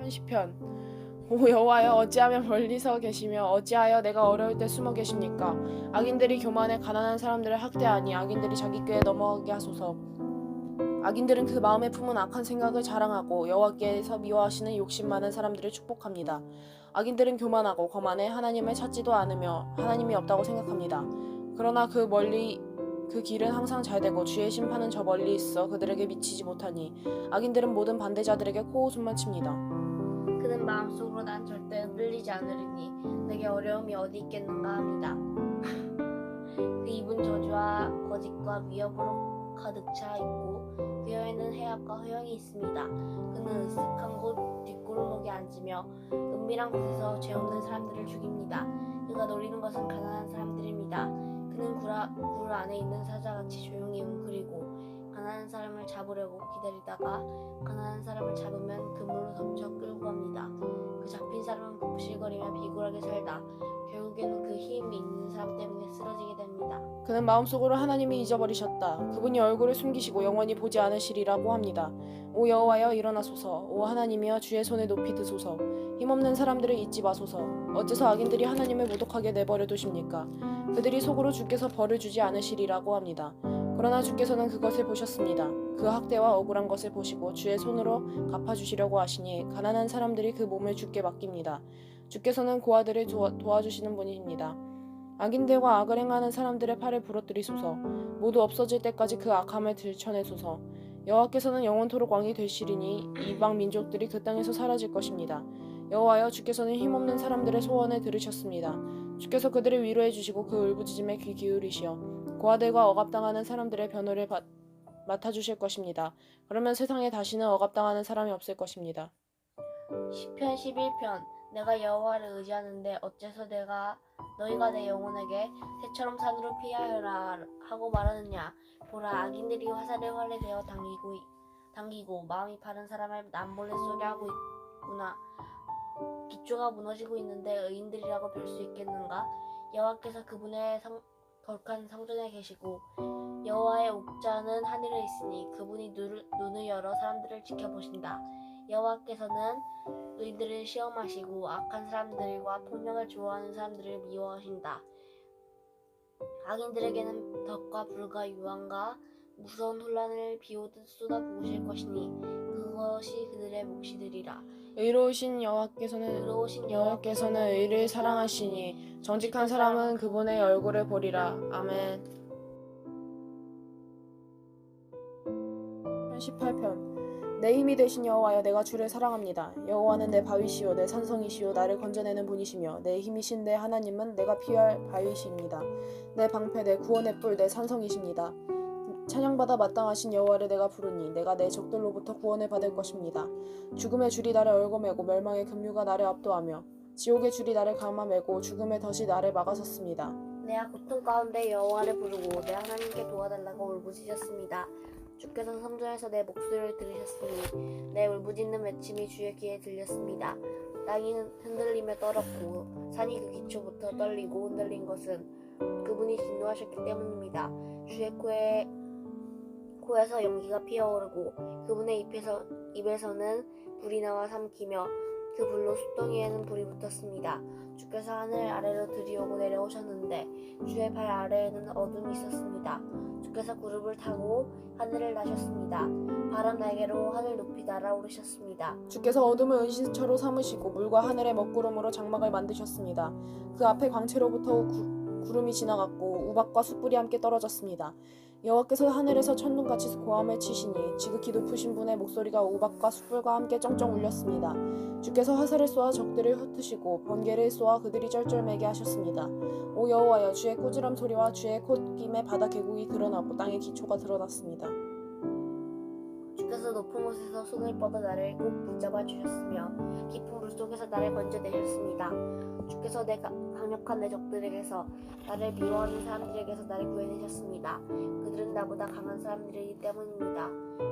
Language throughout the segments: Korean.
10편. 오 여호와여, 어찌하면 멀리서 계시며 어찌하여 내가 어려울 때 숨어 계십니까? 악인들이 교만해 가난한 사람들을 학대하니 악인들이 자기 꾀에 넘어가게 하소서. 악인들은 그 마음에 품은 악한 생각을 자랑하고 여호와께서 미워하시는 욕심 많은 사람들을 축복합니다. 악인들은 교만하고 거만해 하나님을 찾지도 않으며 하나님이 없다고 생각합니다. 그러나 그 길은 항상 잘되고 주의 심판은 저 멀리 있어 그들에게 미치지 못하니 악인들은 모든 반대자들에게 코웃음만 칩니다. 그는 마음속으로 난 절대 흔들리지 않으리니 내게 어려움이 어디 있겠는가 합니다. 그 입은 저주와 거짓과 위협으로 가득 차 있고 그 혀에는 해악과 허영이 있습니다. 그는 으슥한 곳 뒷골목에 앉으며 은밀한 곳에서 죄 없는 사람들을 죽입니다. 그가 노리는 것은 가난한 사람들입니다. 그는 굴 안에 있는 사자같이 조용히 웅크리고 가난한 사람을 잡으려고 기다리다가 가난한 사람을 잡으면 그물로 덮쳐 끌고 갑니다. 그 잡힌 사람은 굽실거리며 비굴하게 살다 결국에는 그 힘이 있는 사람 때문에 쓰러지게 됩니다. 그는 마음속으로 하나님이 잊어버리셨다. 그분이 얼굴을 숨기시고 영원히 보지 않으시리라고 합니다. 오 여호와여, 일어나소서. 오 하나님이여, 주의 손을 높이 드소서. 힘없는 사람들을 잊지 마소서. 어째서 악인들이 하나님을 모독하게 내버려 두십니까? 그들이 속으로 주께서 벌을 주지 않으시리라고 합니다. 그러나 주께서는 그것을 보셨습니다. 그 학대와 억울한 것을 보시고 주의 손으로 갚아주시려고 하시니 가난한 사람들이 그 몸을 주께 맡깁니다. 주께서는 고아들을 도와주시는 분이십니다. 악인들과 악을 행하는 사람들의 팔을 부러뜨리소서. 모두 없어질 때까지 그 악함을 들춰내소서. 여호와께서는 영원토록 왕이 되시리니 이방 민족들이 그 땅에서 사라질 것입니다. 여호와여, 주께서는 힘없는 사람들의 소원을 들으셨습니다. 주께서 그들을 위로해 주시고 그 울부짖음에 귀 기울이시어 고아들과 억압당하는 사람들의 변호를 맡아주실 것입니다. 그러면 세상에 다시는 억압당하는 사람이 없을 것입니다. 시편 11편. 내가 여호와를 의지하는데 어째서 너희가 내 영혼에게 새처럼 산으로 피하여라 하고 말하느냐. 보라, 악인들이 화살에 되어 당기고 마음이 바른 사람을 남몰래 쏘려 하고 있구나. 기초가 무너지고 있는데 의인들이라고 별 수 있겠는가? 여호와께서 그분의 거룩한 성전에 계시고 여호와의 옥좌는 하늘에 있으니 그분이 눈을 열어 사람들을 지켜보신다. 여호와께서는 의인들을 시험하시고 악한 사람들과 폭력을 좋아하는 사람들을 미워하신다. 악인들에게는 덕과 불과 유황과 무서운 혼란을 비오듯 쏟아부으실 것이니 그것이 그들의 몫이 되리라. 의로우신 여호와께서는 의를 사랑하시니 정직한 사람은 그분의 얼굴을 보리라. 아멘. 18편. 내 힘이 되신 여호와여, 내가 주를 사랑합니다. 여호와는 내 바위시요 내 산성이시요 나를 건져내는 분이시며 내 힘이신 내 하나님은 내가 피할 바위시입니다. 내 방패, 내 구원의 뿔, 내 산성이십니다. 찬양받아 마땅하신 여호와를 내가 부르니 내가 내 적들로부터 구원을 받을 것입니다. 죽음의 줄이 나를 얽어매고 멸망의 급류가 나를 압도하며 지옥의 줄이 나를 감아매고 죽음의 덫이 나를 막아섰습니다. 내가 고통 가운데 여호와를 부르고 내 하나님께 도와달라고 울부짖었습니다. 주께서 성전에서 내 목소리를 들으셨으니 내 울부짖는 외침이 주의 귀에 들렸습니다. 땅이 흔들리며 떨었고 산이 그 기초부터 떨리고 흔들린 것은 그분이 진노하셨기 때문입니다. 주의 코에서 연기가 피어오르고 그분의 입에서는 불이 나와 삼키며 그 불로 숫덩이에는 불이 붙었습니다. 주께서 하늘 아래로 들이오고 내려오셨는데 주의 발 아래에는 어둠이 있었습니다. 주께서 구름을 타고 하늘을 나셨습니다. 바람 날개로 하늘 높이 날아오르셨습니다. 주께서 어둠을 은신처로 삼으시고 물과 하늘의 먹구름으로 장막을 만드셨습니다. 그 앞에 광채로부터 구름이 지나갔고 우박과 숯불이 함께 떨어졌습니다. 여호와께서 하늘에서 천둥같이 고함을 치시니 지극히 높으신 분의 목소리가 우박과 숯불과 함께 쩡쩡 울렸습니다. 주께서 화살을 쏘아 적들을 흩으시고 번개를 쏘아 그들이 쩔쩔매게 하셨습니다. 오 여호와여, 주의 꾸지람 소리와 주의 콧김에 바다 계곡이 드러나고 땅의 기초가 드러났습니다. 주께서 높은 곳에서 손을 뻗어 나를 꼭 붙잡아 주셨으며 깊은 물속에서 나를 건져내셨습니다. 주께서 강력한 내 적들에게서 나를 미워하는 사람들에게서 나를 구해내셨습니다. 그들은 나보다 강한 사람들이기 때문입니다.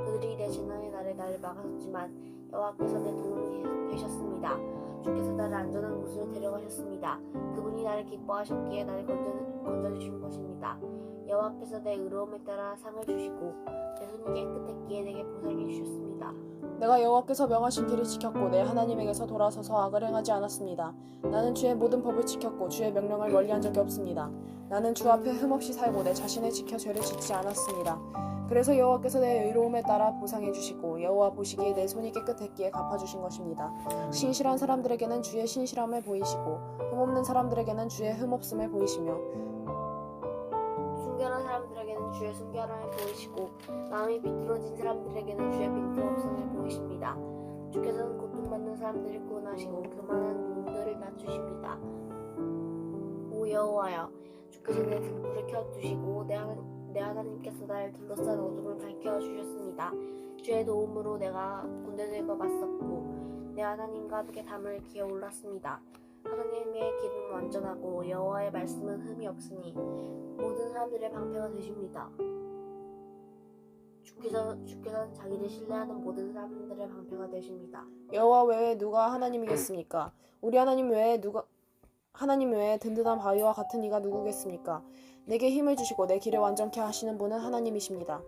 그들이 내 진노의 날에 나를 막았지만 여호와께서 내 도움이 되셨습니다. 주께서 나를 안전한 곳으로 데려가셨습니다. 그분이 나를 기뻐하셨기에 나를 건져주신 것입니다. 여호와께서 내 의로움에 따라 상을 주시고 내 손이 깨끗했기에 내게 보상해 주셨습니다. 내가 여호와께서 명하신 길을 지켰고 내 하나님에게서 돌아서서 악을 행하지 않았습니다. 나는 주의 모든 법을 지켰고 주의 명령을 멀리한 적이 없습니다. 나는 주 앞에 흠없이 살고 내 자신을 지켜 죄를 짓지 않았습니다. 그래서 여호와께서 내 의로움에 따라 보상해 주시고 여호와 보시기에 내 손이 깨끗했기에 갚아주신 것입니다. 신실한 사람들에게는 주의 신실함을 보이시고 흠없는 사람들에게는 주의 흠없음을 보이시며 순결한 사람들에게는 주의 순결함을 보이시고 마음이 비뚤어진 사람들에게는 주의 빈틈없음을 보이십니다. 주께서는 고통받는 사람들을 구원하시고 교만한 눈들을 낮추십니다. 오 여호와여, 주께서 내 등불을 켜두시고 내 하나님께서 나를 둘러싼 어둠을 밝혀주셨습니다. 주의 도움으로 내가 군대들과 맞섰고 내 하나님과 함께 담을 기어 올랐습니다. 하나님의 길은 완전하고 여호와의 말씀은 흠이 없으니 모든 사람들의 방패가 되십니다. 주께서는 자기를 신뢰하는 모든 사람들의 방패가 되십니다. 여호와 외에 누가 하나님이겠습니까? 우리 하나님 외에 든든한 바위와 같은 이가 누구겠습니까? 내게 힘을 주시고 내 길을 완전케 하시는 분은 하나님이십니다.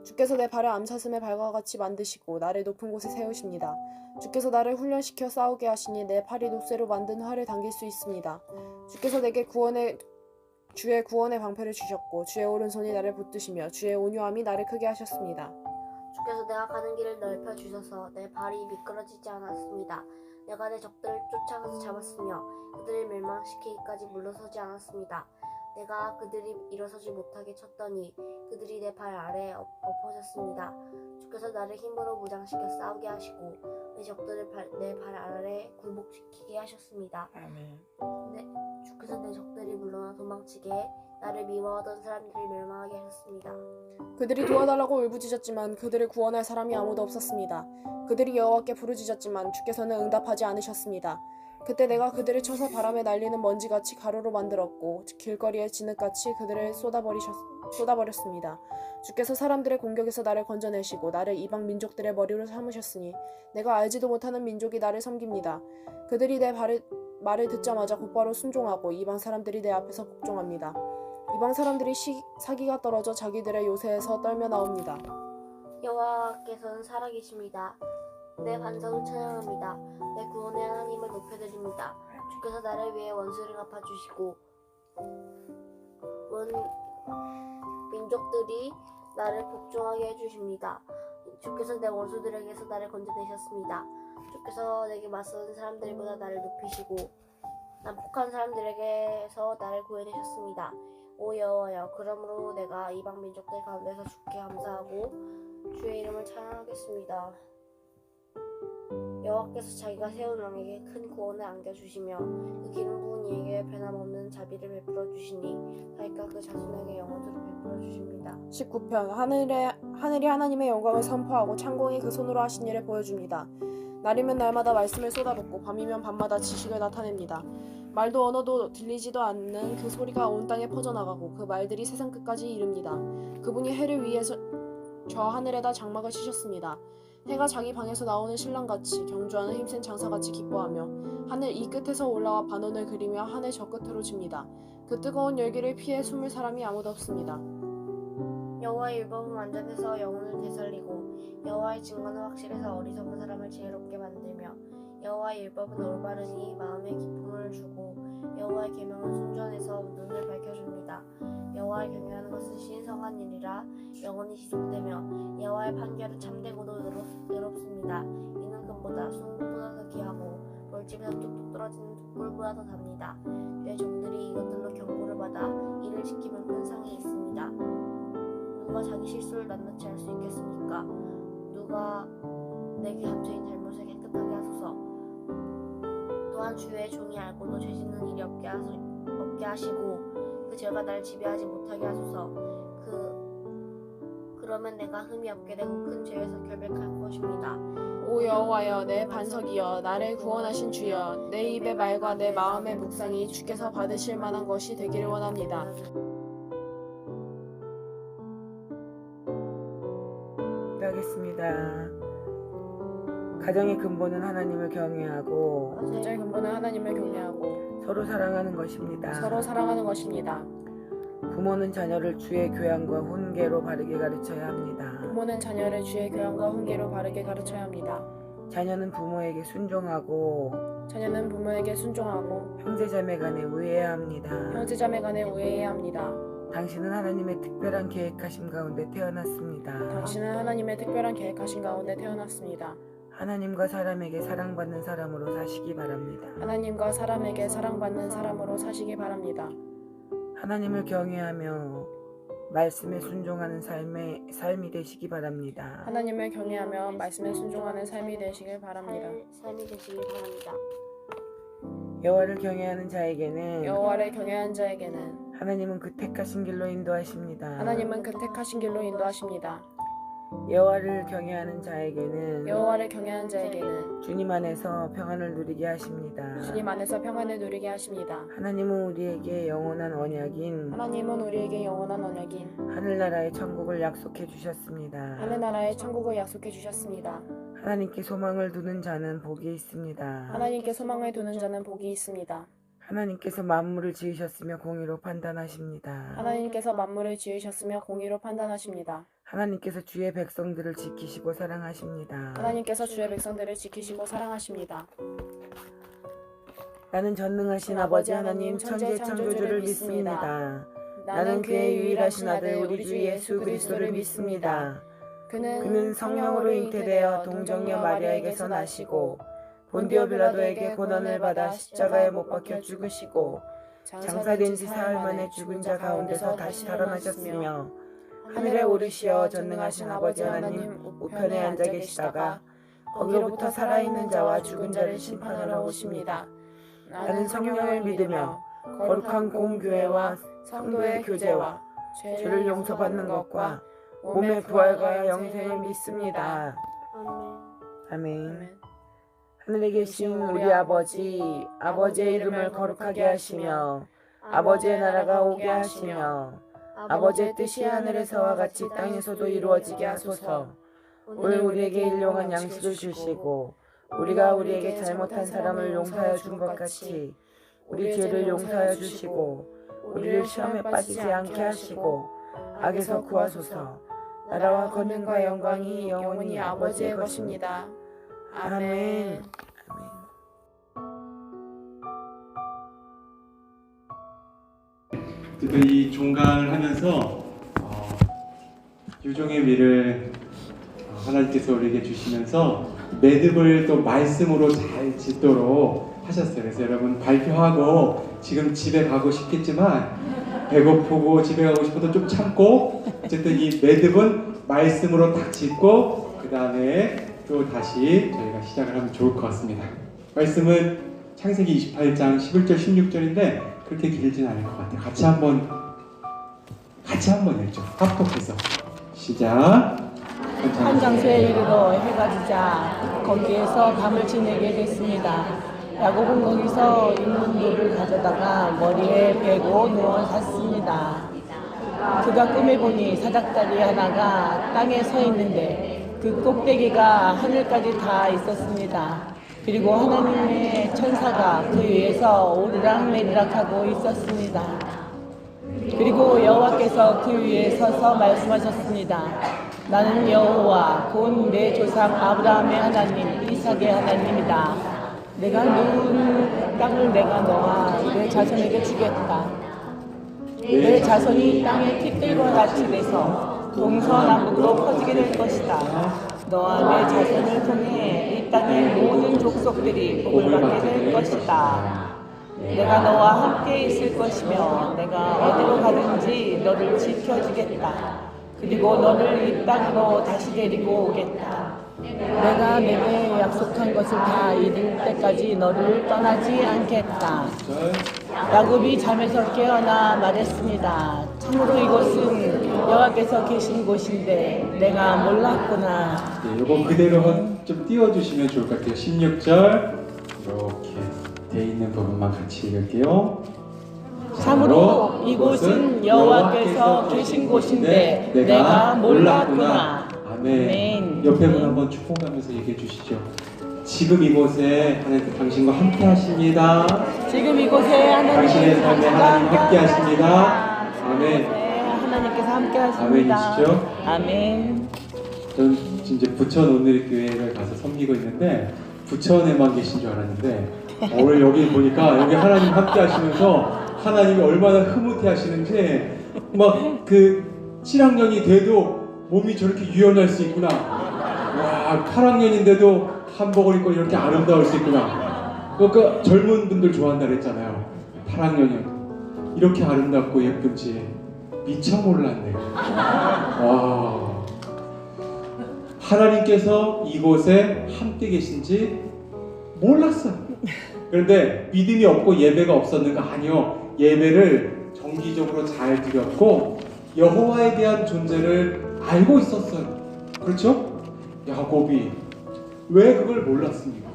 주께서 내 발을 암사슴의 발과 같이 만드시고 나를 높은 곳에 세우십니다. 주께서 나를 훈련시켜 싸우게 하시니 내 팔이 놋쇠로 만든 활을 당길 수 있습니다. 주께서 내게 주의 구원의 방패를 주셨고 주의 오른손이 나를 붙드시며 주의 온유함이 나를 크게 하셨습니다. 주께서 내가 가는 길을 넓혀 주셔서 내 발이 미끄러지지 않았습니다. 내가 내 적들을 쫓아가서 잡았으며 그들을 멸망시키기까지 물러서지 않았습니다. 내가 그들이 일어서지 못하게 쳤더니 그들이 내 발 아래에 엎어졌습니다. 주께서 나를 힘으로 무장시켜 싸우게 하시고 내 적들을 내 발 아래에 굴복시키게 하셨습니다. 주께서 내 적들이 물러나 도망치게 나를 미워하던 사람들을 멸망하게 하셨습니다. 그들이 도와달라고 울부짖었지만 그들을 구원할 사람이 아무도 없었습니다. 그들이 여호와께 부르짖었지만 주께서는 응답하지 않으셨습니다. 그때 내가 그들을 쳐서 바람에 날리는 먼지같이 가루로 만들었고 길거리에 진흙같이 그들을 쏟아버렸습니다. 주께서 사람들의 공격에서 나를 건져내시고 나를 이방 민족들의 머리로 삼으셨으니 내가 알지도 못하는 민족이 나를 섬깁니다. 그들이 내 말을 듣자마자 곧바로 순종하고 이방 사람들이 내 앞에서 복종합니다. 이방 사람들이 사기가 떨어져 자기들의 요새에서 떨며 나옵니다. 여호와께서는 살아계십니다. 내 반석을 찬양합니다. 내 구원의 하나님을 높여드립니다. 주께서 나를 위해 원수를 갚아주시고 민족들이 나를 복종하게 해주십니다. 주께서 내 원수들에게서 나를 건져내셨습니다. 주께서 내게 맞서는 사람들보다 나를 높이시고 난폭한 사람들에게서 나를 구해내셨습니다. 오 여호와여, 그러므로 내가 이방 민족들 가운데서 주께 감사하고 주의 이름을 찬양하겠습니다. 여호와께서 자기가 세운 왕에게 큰 구원을 안겨주시며 그 기름 부은 이에게 변함없는 자비를 베풀어 주시니 자기가 그 자손에게 영원토록 베풀어 주십니다. 19편 하늘이 하나님의 영광을 선포하고 창공이 그 손으로 하신 일을 보여줍니다. 날이면 날마다 말씀을 쏟아붓고 밤이면 밤마다 지식을 나타냅니다. 말도 언어도 들리지도 않는 그 소리가 온 땅에 퍼져나가고 그 말들이 세상 끝까지 이릅니다. 그분이 해를 위해서 저 하늘에다 장막을 치셨습니다. 해가 자기 방에서 나오는 신랑같이 경주하는 힘센 장사같이 기뻐하며 하늘 이 끝에서 올라와 반원을 그리며 하늘 저 끝으로 집니다. 그 뜨거운 열기를 피해 숨을 사람이 아무도 없습니다. 여호와의 율법은 완전해서 영혼을 되살리고 여호와의 증거는 확실해서 어리석은 사람을 지혜롭게 만들며 여호와의 율법은 올바르니 마음에 기쁨을 주고 여호와의 계명은 순전해서 눈을 밝혀줍니다. 여호와를 경외하는 것은 신성한 일이라 영원히 지속되며 여호와의 판결은 참되고도 의롭습니다. 이는 금보다 순금보다 더 귀하고 돌집에서 뚝뚝 떨어지는 뚝불보다 더 답니다. 내 종들이 이것들로 경고를 받아 이를 지키면 큰 상이 있습니다. 누가 자기 실수를 낱낱이 할 수 있겠습니까? 누가 내게 감춰인 잘못을 깨끗하게 하소서. 또한 주의 종이 알고도 죄짓는 일이 없게 하시고 그 죄가 날 지배하지 못하게 하소서. 그러면 내가 흠이 없게 되고 큰 죄에서 결백할 것입니다. 오 여호와여, 내 반석이여, 나를 구원하신 주여, 내 입의 말과 내 마음의 묵상이 주께서 받으실 만한 것이 되기를 원합니다. 기도하겠습니다. 가정의 근본은 하나님을 경외하고 가정의 근본은 하나님을 경외하고 서로 사랑하는 것입니다. 서로 사랑하는 것입니다. 부모는 자녀를 주의 교양과 훈계로 바르게 가르쳐야 합니다. 부모는 자녀를 주의 교양과 훈계로 바르게 가르쳐야 합니다. 자녀는 부모에게 순종하고 자녀는 부모에게 순종하고 형제자매 간에 우애해야 합니다. 형제자매 간에 우애해야 합니다. 당신은 하나님의 특별한 계획하심 가운데 태어났습니다. 당신은 하나님의 특별한 계획하신 가운데 태어났습니다. 하나님과 사람에게 사랑받는 사람으로 사시기 바랍니다. 하나님과 사람에게 사랑받는 사람으로 사시기 바랍니다. 하나님을 경외하며 말씀에 순종하는 삶이 되시기 바랍니다. 하나님을 경외하며 말씀에 순종하는 삶이 되시길 바랍니다. 삶이 되시길 바랍니다. 여호와를 경외하는 자에게는 여호와를 경외하는 자에게는 하나님은 그 택하신 길로 인도하십니다. 하나님은 그 택하신 길로 인도하십니다. 여호와를 경외하는 자에게는 여호와를 경외하는 자에게는 주님 안에서 평안을 누리게 하십니다. 주님 안에서 평안을 누리게 하십니다. 하나님은 우리에게 영원한 언약인 하나님은 우리에게 영원한 언약인 하늘나라의 천국을 약속해 주셨습니다. 하늘나라의 천국을 약속해 주셨습니다. 하나님께 소망을 두는 자는 복이 있습니다. 하나님께 소망을 두는 자는 복이 있습니다. 하나님께서 만물을 지으셨으며 공의로 판단하십니다. 하나님께서 만물을 지으셨으며 공의로 판단하십니다. 하나님께서 주의 백성들을 지키시고 사랑하십니다. 하나님께서 주의 백성들을 지키시고 사랑하십니다. 나는 전능하신 아버지 하나님 천지의 창조주를 믿습니다. 나는 그의 유일하신 아들 우리 주 예수 그리스도를 믿습니다. 그는 성령으로 잉태되어 동정녀 마리아에게서 나시고 본디오 빌라도에게 고난을 받아 십자가에 못 박혀 죽으시고 장사된 지 사흘 만에 죽은 자 가운데서 다시 살아나셨으며 하늘에 오르시어 전능하신 아버지 하나님 우편에 앉아 계시다가 거기로부터 살아있는 자와 죽은 자를 심판하러 오십니다. 나는 성령을 믿으며 거룩한 공교회와 성도의 교제와 죄를 용서받는 것과 몸의 부활과 영생을 믿습니다. 아멘. 하늘에 계신 우리 아버지의 이름을 거룩하게 하시며 아버지의 나라가 오게 하시며 아버지의 뜻이 하늘에서와 같이 땅에서도 이루어지게 하소서. 오늘 우리에게 일용할 양식을 주시고 우리가 우리에게 잘못한 사람을 용서하여 준 것 같이 우리 죄를 용서하여 주시고 우리를 시험에 빠지지 않게 하시고 악에서 구하소서. 나라와 권능과 영광이 영원히 아버지의 것입니다. 아멘. 어쨌든 이 종강을 하면서 유종의 미를 하나님께서 우리에게 주시면서 매듭을 또 말씀으로 잘 짓도록 하셨어요. 그래서 여러분 발표하고 지금 집에 가고 싶겠지만 배고프고 집에 가고 싶어도 좀 참고 어쨌든 이 매듭은 말씀으로 딱 짓고 그 다음에 또 다시 저희가 시작을 하면 좋을 것 같습니다. 말씀은 창세기 28장 11절 16절인데 그렇게 길진 않을 것 같아요. 같이 한번 읽죠. 합독해서 시작. 한 장소에 이르러 해가 지자 거기에서 밤을 지내게 됐습니다. 야곱은 거기서 입는 돌을 가져다가 머리에 베고 누워 잤습니다. 그가 꿈에 보니 사닥다리 하나가 땅에 서 있는데 그 꼭대기가 하늘까지 닿아 있었습니다. 그리고 하나님의 천사가 그 위에서 오르락내리락 하고 있었습니다. 그리고 여호와께서 그 위에 서서 말씀하셨습니다. 나는 여호와 곧 내 조상 아브라함의 하나님 이삭의 하나님이다. 내가 누운 땅을 내가 너와 내 자손에게 주겠다. 내 자손이 땅의 티끌과 같이 돼서 동서남북으로 퍼지게 될 것이다. 너와 내 자손을 통해 이 땅의 모든 족속들이 복을 받게 될 것이다. 내가 너와 함께 있을 것이며 내가 어디로 가든지 너를 지켜주겠다. 그리고 너를 이 땅으로 다시 데리고 오겠다. 내가 내게 약속한 것을 다 이룰 때까지 너를 떠나지 않겠다. 야곱이 잠에서 깨어나 말했습니다. 참으로 이곳은 여호와께서 계신 곳인데 내가 몰랐구나. 네, 이거 그대로 좀 띄워주시면 좋을 것 같아요. 16절 이렇게 돼 있는 부분만 같이 읽을게요. 참으로 이곳은 여호와께서 계신 곳인데 내가 몰랐구나. 아멘. 옆에 분 한번 축복하면서 얘기해 주시죠. 지금 이곳에 하나님 당신과 함께 하십니다. 지금 이곳에 당신의 삶에 하나님 함께 하십니다. 아멘. 하나님께서 함께 하십니다. 아멘이시죠? 아멘. 저는 이제 부천 오늘교회를 가서 섬기고 있는데 부천에만 계신 줄 알았는데 오늘 여기 보니까 여기 하나님 함께 하시면서 하나님이 얼마나 흐뭇해 하시는지 막 그 7학년이 돼도 몸이 저렇게 유연할 수 있구나. 와, 8학년인데도 한복을 입고 이렇게 아름다울 수 있구나. 그러니까 젊은 분들 좋아한다 그랬잖아요. 8학년이요. 이렇게 아름답고 예쁜지 미처 몰랐네요. 와. 하나님께서 이곳에 함께 계신지 몰랐어요. 그런데 믿음이 없고 예배가 없었는가? 아니요. 예배를 정기적으로 잘 드렸고 여호와에 대한 존재를 알고 있었어요. 그렇죠? 야곱이 왜 그걸 몰랐습니까?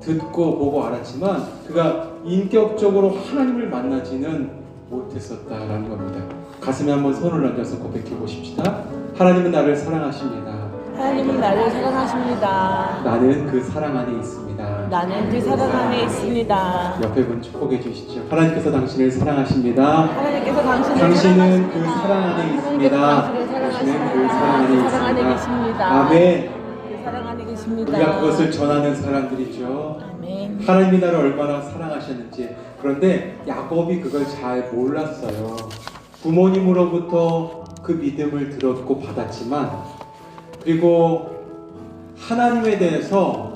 듣고 보고 알았지만 그가 인격적으로 하나님을 만나지는 못했었다라는 겁니다. 가슴에 한번 손을 얹어서 고백해 보십시다. 하나님은 나를 사랑하십니다. 하나님은 나를 사랑하십니다. 나는 그 사랑 안에 있습니다. 나는 그 사랑 안에 있습니다. 옆에 분 축복해 주시죠. 하나님께서 당신을 사랑하십니다. 하나님께서 당신은 그 사랑 안에 있습니다. 당신은 그 사랑 안에 있습니다. 아멘. 그 사랑 안에 계십니다. 우리가 그것을 전하는 사람들이죠. 아멘. 하나님이 나를 얼마나 사랑하셨는지. 그런데 야곱이 그걸 잘 몰랐어요. 부모님으로부터 그 믿음을 들었고 받았지만 그리고 하나님에 대해서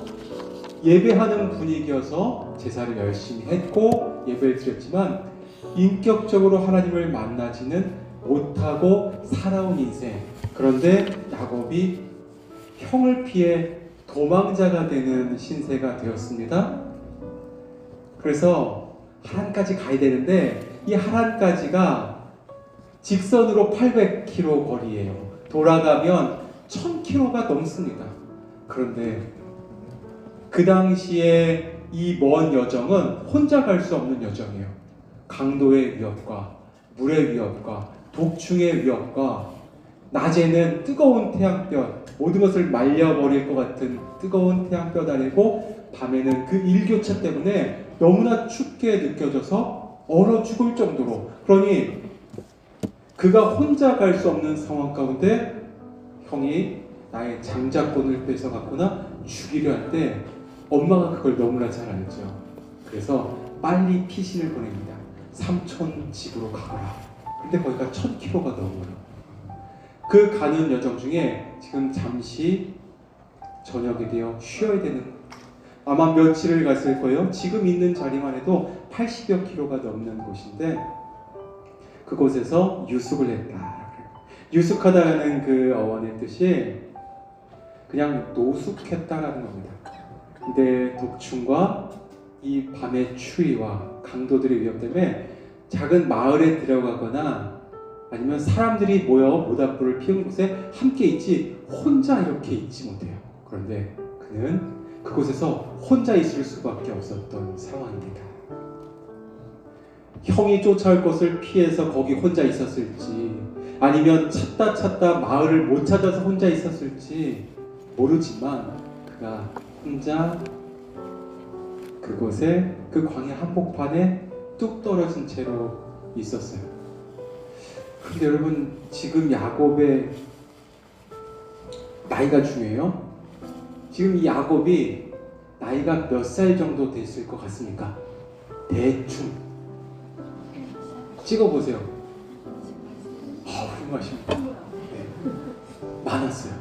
예배하는 분위기여서 제사를 열심히 했고 예배를 드렸지만 인격적으로 하나님을 만나지는 못하고 살아온 인생. 그런데 야곱이 형을 피해 도망자가 되는 신세가 되었습니다. 그래서 하란까지 가야 되는데 이 하란까지가 직선으로 800km 거리예요. 돌아가면 1000km가 넘습니다. 그런데 그 당시에 이 먼 여정은 혼자 갈 수 없는 여정이에요. 강도의 위협과 물의 위협과 독충의 위협과 낮에는 뜨거운 태양볕, 모든 것을 말려버릴 것 같은 뜨거운 태양볕 아래고 밤에는 그 일교차 때문에 너무나 춥게 느껴져서 얼어 죽을 정도로. 그러니 그가 혼자 갈 수 없는 상황 가운데 형이 나의 장자권을 뺏어갔거나 죽이려 할 때 엄마가 그걸 너무나 잘 알죠. 그래서 빨리 피신을 보냅니다. 삼촌 집으로 가거라. 근데 거기가 1000km가 넘어요. 그 가는 여정 중에 지금 잠시 저녁이 되어 쉬어야 되는, 아마 며칠을 갔을 거예요. 지금 있는 자리만 해도 80여 킬로가 넘는 곳인데 그곳에서 유숙을 했다. 유숙하다라는 그 어원의 뜻이 그냥 노숙했다라는 겁니다. 근데 독충과 이 밤의 추위와 강도들의 위협 때문에 작은 마을에 들어가거나 아니면 사람들이 모여 모닥불을 피운 곳에 함께 있지 혼자 이렇게 있지 못해요. 그런데 그는 그곳에서 혼자 있을 수밖에 없었던 상황입니다. 형이 쫓아올 것을 피해서 거기 혼자 있었을지 아니면 찾다 마을을 못 찾아서 혼자 있었을지 모르지만 그가 혼자 그곳에 그 광야 한복판에 뚝 떨어진 채로 있었어요. 그런데 여러분 지금 야곱의 나이가 중요해요. 지금 이 야곱이 나이가 몇 살 정도 됐을 것 같습니까? 대충 찍어보세요. 훌륭하십니다. 네. 많았어요.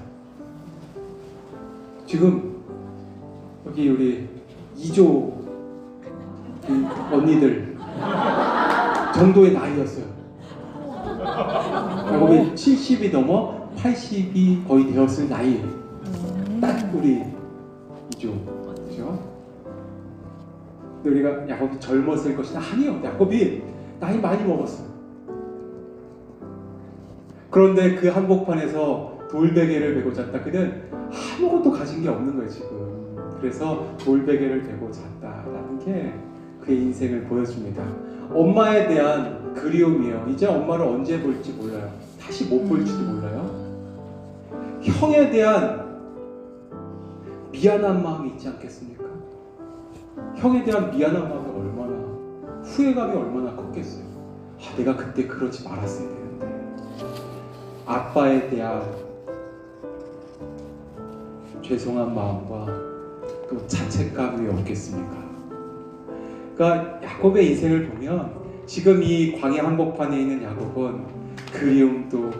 지금 여기 우리 2조 언니들 정도의 나이였어요. 야곱이 70이 넘어 80이 거의 되었을 나이예요. 딱 우리 2조. 그렇죠? 근데 우리가 야곱이 젊었을 것이다. 아니요. 야곱이 나이 많이 먹었어요. 그런데 그 한복판에서 돌베개를 메고 잤다. 그는 아무것도 가진 게 없는 거예요 지금. 그래서 돌베개를 메고 잤다라는 게 그의 인생을 보여줍니다. 엄마에 대한 그리움이에요. 이제 엄마를 언제 볼지 몰라요. 다시 못 볼지도 몰라요. 형에 대한 미안한 마음이 있지 않겠습니까? 형에 대한 미안한 마음이 얼마나, 후회감이 얼마나 컸겠어요. 내가 그때 그러지 말았어야 되는데. 아빠에 대한 죄송한 마음과 또 자책감이 없겠습니까? 그러니까 야곱의 인생을 보면 지금 이 광야 한복판에 있는 야곱은 그리움도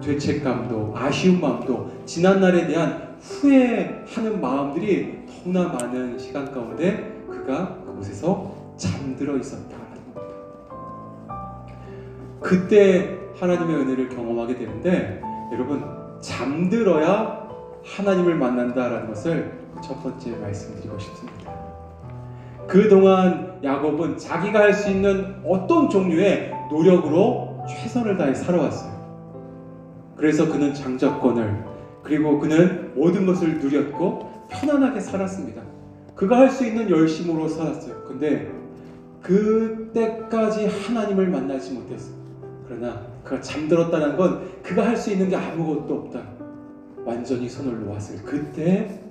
죄책감도 아쉬운 마음도 지난날에 대한 후회하는 마음들이 너무나 많은 시간 가운데 그가 그곳에서 잠들어 있었다는 겁니다. 그때 하나님의 은혜를 경험하게 되는데 여러분 잠들어야 하나님을 만난다라는 것을 첫 번째 말씀드리고 싶습니다. 그동안 야곱은 자기가 할 수 있는 어떤 종류의 노력으로 최선을 다해 살아왔어요. 그래서 그는 장자권을 그리고 그는 모든 것을 누렸고 편안하게 살았습니다. 그가 할 수 있는 열심으로 살았어요. 근데 그때까지 하나님을 만나지 못했어요. 그러나 그가 잠들었다는 건 그가 할 수 있는 게 아무것도 없다. 완전히 손을 놓았을 그때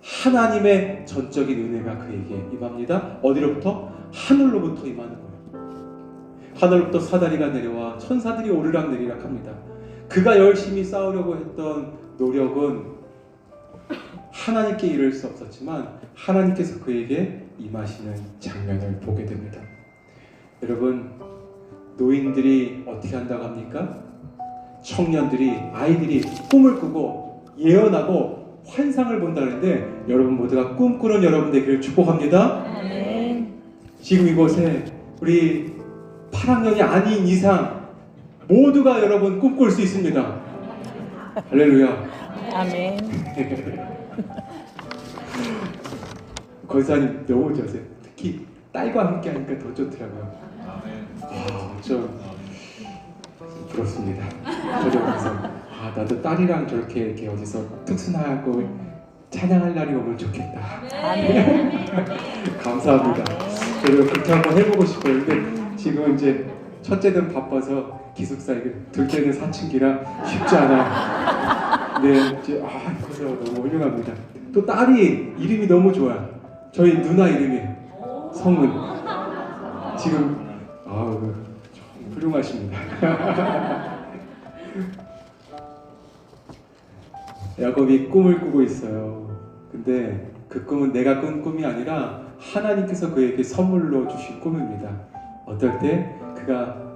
하나님의 전적인 은혜가 그에게 임합니다. 어디로부터? 하늘로부터 임하는 거예요. 하늘로부터 사다리가 내려와 천사들이 오르락내리락 합니다. 그가 열심히 싸우려고 했던 노력은 하나님께 이를 수 없었지만 하나님께서 그에게 임하시는 장면을 보게 됩니다. 여러분, 노인들이 어떻게 한다고 합니까? 청년들이, 아이들이 꿈을 꾸고 예언하고 환상을 본다는데 여러분 모두가 꿈꾸는 여러분 되기를 축복합니다. 지금 이곳에 우리 8학년이 아닌 이상 모두가 여러분 꿈꿀 수 있습니다. 할렐루야. 아멘. 권사님 너무 좋으세요. 특히 딸과 함께 하니까 더 좋더라고요. 좀 부럽습니다. 저도 그래서 나도 딸이랑 저렇게 이렇게 어디서 특순하고 찬양할 날이 오면 좋겠다. 아멘. 감사합니다. 저도 그렇게 한번 해보고 싶어요. 근데 지금 이제 첫째는 바빠서 기숙사, 둘째는 사춘기라 쉽지 않아. 네, 이제 그래서 너무 훌륭합니다. 또 딸이 이름이 너무 좋아요. 저희 누나 이름이 성은. 지금 훌륭하십니다. 야곱이 꿈을 꾸고 있어요. 근데 그 꿈은 내가 꾼 꿈이 아니라 하나님께서 그에게 선물로 주신 꿈입니다. 어떨 때 그가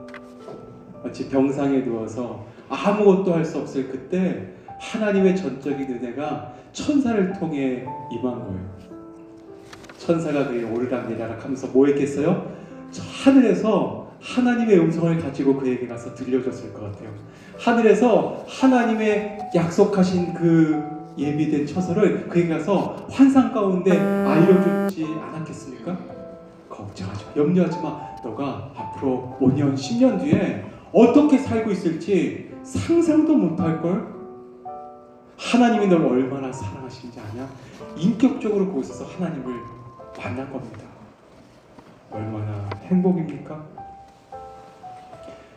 마치 병상에 누워서 아무것도 할 수 없을 그때 하나님의 전적인 은혜가 천사를 통해 임한 거예요. 천사가 그에게 오르락내리락 하면서 뭐 했겠어요? 저 하늘에서 하나님의 음성을 가지고 그에게 가서 들려줬을 것 같아요. 하늘에서 하나님의 약속하신 그 예비된 처소를 그에게 가서 환상 가운데 알려주지 않았겠습니까? 걱정하지 마, 염려하지 마. 너가 앞으로 5년, 10년 뒤에 어떻게 살고 있을지 상상도 못할걸? 하나님이 널 얼마나 사랑하시는지 아냐? 인격적으로 그곳에서 하나님을 만난 겁니다. 얼마나 행복입니까?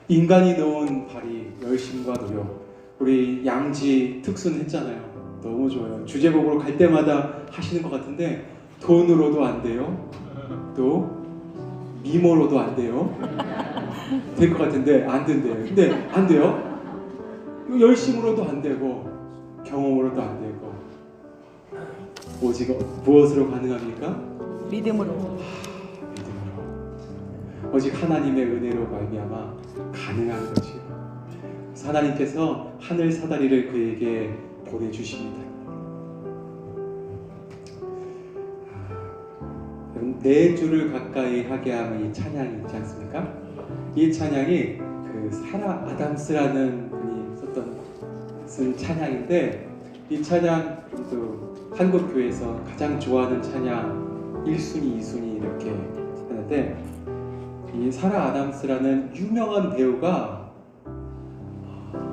인간이 넣은 발이 열심과 노력. 우리 양지 특순 했잖아요. 너무 좋아요. 주제곡으로 갈 때마다 하시는 것 같은데 돈으로도 안 돼요. 또 미모로도 안 돼요. 될 것 같은데 안 된대요. 근데 안 돼요. 열심으로도 안 되고 경험으로도 안 되고 오직 무엇으로 가능합니까? 믿음으로. 오직 하나님의 은혜로 말미암아 가능한 거지요. 하나님께서 하늘 사다리를 그에게 보내주십니다. 네 줄을 가까이 하게 하면 이 찬양이 있지 않습니까? 이 찬양이 그 사라 아담스라는 분이 쓴 찬양인데 이 찬양 한국 교회에서 가장 좋아하는 찬양 1순위, 2순위 이렇게 하는데 이 사라 아담스라는 유명한 배우가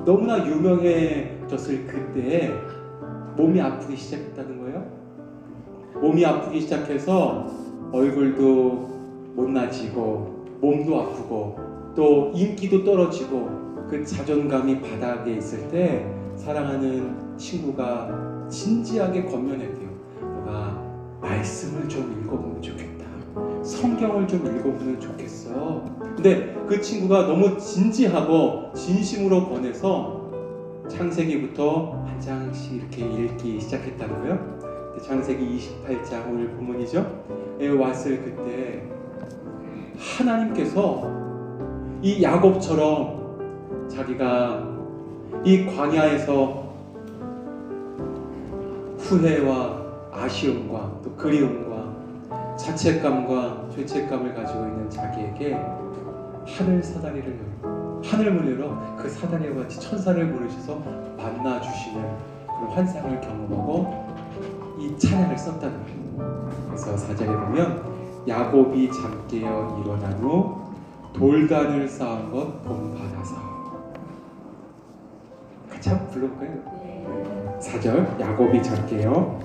너무나 유명해졌을 그때에 몸이 아프기 시작했다는 거예요. 몸이 아프기 시작해서 얼굴도 못나지고 몸도 아프고 또 인기도 떨어지고 그 자존감이 바닥에 있을 때 사랑하는 친구가 진지하게 권면했대요. 말씀을 좀 읽어보면 좋겠다. 성경을 좀 읽어보면 좋겠어. 근데 그 친구가 너무 진지하고 진심으로 권해서 창세기부터 한 장씩 이렇게 읽기 시작했다는 거예요. 창세기 28장 오늘 본문이죠. 왔을 그때 하나님께서 이 야곱처럼 자기가 이 광야에서 후회와 아쉬움과 또 그리움과 자책감과 죄책감을 가지고 있는 자기에게 하늘 사다리를 열고 하늘문을 열어 그 사다리와 같이 천사를 보내셔서 만나 주시는 그런 환상을 경험하고 이 찬양을 썼다는 거예요. 그래서 4절에 보면 야곱이 잠 깨어 일어난 후 돌단을 쌓은 것 본받아서 같이 한번 불러볼까요? 4절 야곱이 잠 깨어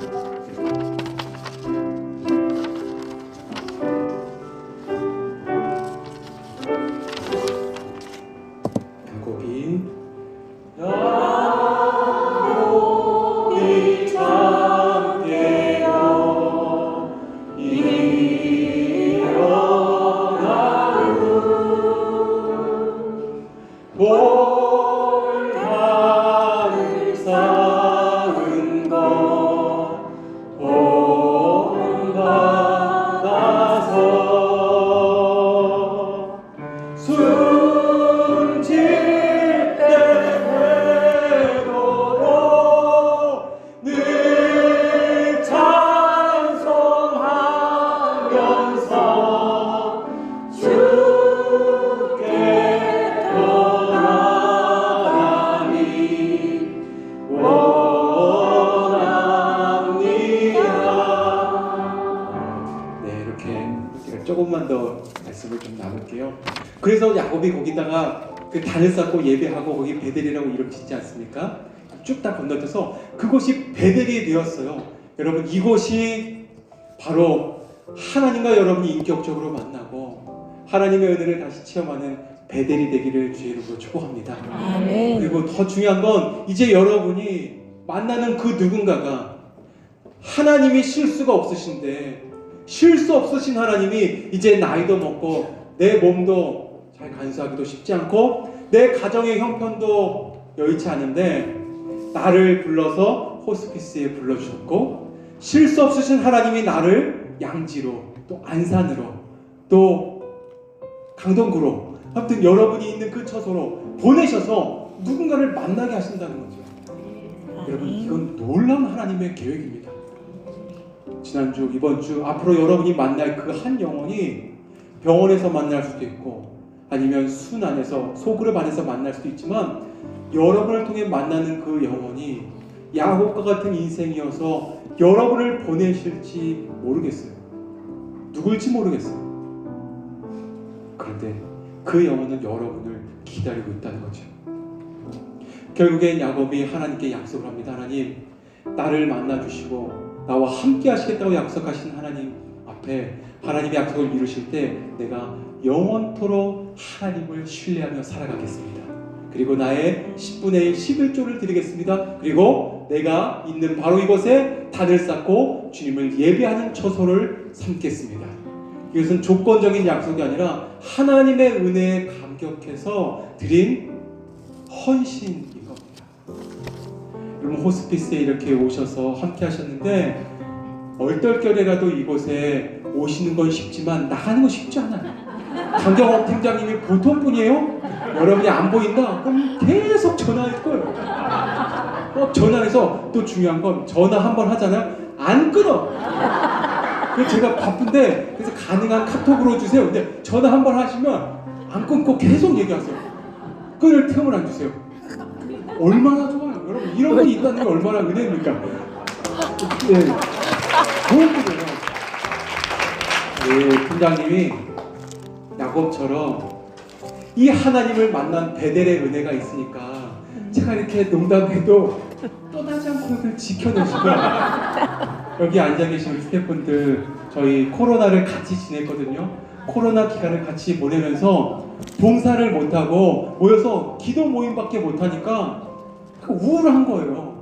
조금만 더 말씀을 좀 나눌게요. 그래서 야곱이 거기다가 그 단을 쌓고 예배하고 거기 베델이라고 이름 짓지 않습니까? 쭉 다 건너뛰어서 그곳이 베델이 되었어요. 여러분 이곳이 바로 하나님과 여러분이 인격적으로 만나고 하나님의 은혜를 다시 체험하는 베델이 되기를 주의 이름으로 축복합니다. 아멘. 그리고 더 중요한 건 이제 여러분이 만나는 그 누군가가 하나님이 실수가 없으신데 실수 없으신 하나님이 이제 나이도 먹고 내 몸도 잘 간수하기도 쉽지 않고 내 가정의 형편도 여의치 않은데 나를 불러서 호스피스에 불러주셨고 실수 없으신 하나님이 나를 양지로 또 안산으로 또 강동구로 아무튼 여러분이 있는 그 처소로 보내셔서 누군가를 만나게 하신다는 거죠. 여러분 이건 놀라운 하나님의 계획입니다. 지난주, 이번주, 앞으로 여러분이 만날 그 한 영혼이 병원에서 만날 수도 있고 아니면 순 안에서, 소그룹 안에서 만날 수도 있지만 여러분을 통해 만나는 그 영혼이 야곱과 같은 인생이어서 여러분을 보내실지 모르겠어요. 누굴지 모르겠어요. 그런데 그 영혼은 여러분을 기다리고 있다는 거죠. 결국엔 야곱이 하나님께 약속을 합니다. 하나님, 나를 만나주시고 나와 함께 하시겠다고 약속하신 하나님 앞에 하나님의 약속을 이루실 때 내가 영원토록 하나님을 신뢰하며 살아가겠습니다. 그리고 나의 10분의 1, 11조를 드리겠습니다. 그리고 내가 있는 바로 이곳에 단을 쌓고 주님을 예배하는 처소를 삼겠습니다. 이것은 조건적인 약속이 아니라 하나님의 은혜에 감격해서 드린 헌신인 겁니다. 여러분 호스피스에 이렇게 오셔서 함께 하셨는데 얼떨결에라도 이곳에 오시는 건 쉽지만 나가는 건 쉽지 않아요. 강경옥 팀장님이 보통 분이에요? 여러분이 안 보인다? 그럼 계속 전화할 거예요. 전화해서 또 중요한 건 전화 한번 하잖아요. 안 끊어. 그래서 제가 바쁜데 그래서 가능한 카톡으로 주세요. 근데 전화 한번 하시면 안 끊고 계속 얘기하세요. 끊을 틈을 안 주세요. 얼마나 좋아요. 여러분 이런 분이 있다는 게 얼마나 은혜입니까? 네, 좋은 분이에요. 네, 팀장님이 야곱처럼 이 하나님을 만난 베델의 은혜가 있으니까 제가 이렇게 농담해도 떠나지 않고 지켜내시고 여기 앉아 계신 우리 스태프분들 저희 코로나를 같이 지냈거든요. 코로나 기간을 같이 보내면서 봉사를 못하고 모여서 기도 모임밖에 못하니까 우울한 거예요.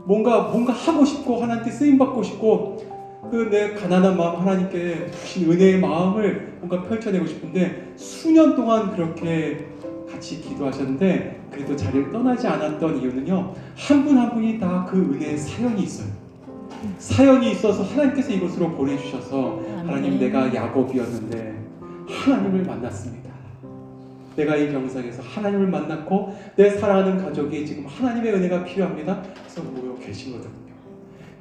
뭔가 하고 싶고 하나님께 쓰임받고 싶고 그 내 가난한 마음 하나님께 주신 은혜의 마음을 뭔가 펼쳐내고 싶은데 수년 동안 그렇게 같이 기도하셨는데 그래도 자리를 떠나지 않았던 이유는요, 한 분 한 분이 다 그 은혜의 사연이 있어요. 사연이 있어서 하나님께서 이곳으로 보내주셔서 하나님, 내가 야곱이었는데 하나님을 만났습니다. 내가 이 병상에서 하나님을 만났고 내 사랑하는 가족이 지금 하나님의 은혜가 필요합니다. 그래서 모여 계시거든요.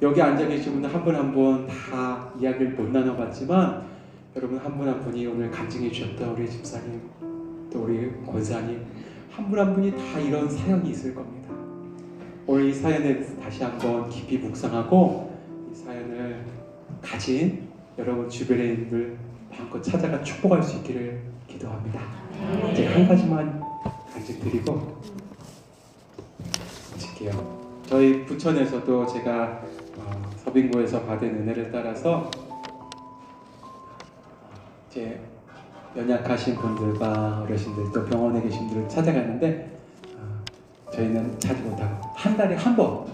여기 앉아 계신 분들 한 분 한 분 다 이야기를 못 나눠봤지만 여러분 한 분 한 분이 오늘 간증해 주셨던 우리 집사님, 또 우리 권사님 한 분 한 분이 다 이런 사연이 있을 겁니다. 오늘 이 사연에 다시 한번 깊이 묵상하고 이 사연을 가진 여러분 주변의 인들 마음껏 찾아가 축복할 수 있기를 기도합니다. 이제 한 가지만 간증드리고 마칠게요. 저희 부천에서도 제가 서빙고에서 받은 은혜를 따라서 이제 연약하신 분들과 어르신들 또 병원에 계신 분들을 찾아가는데 저희는 자주 못하고 한 달에 한 번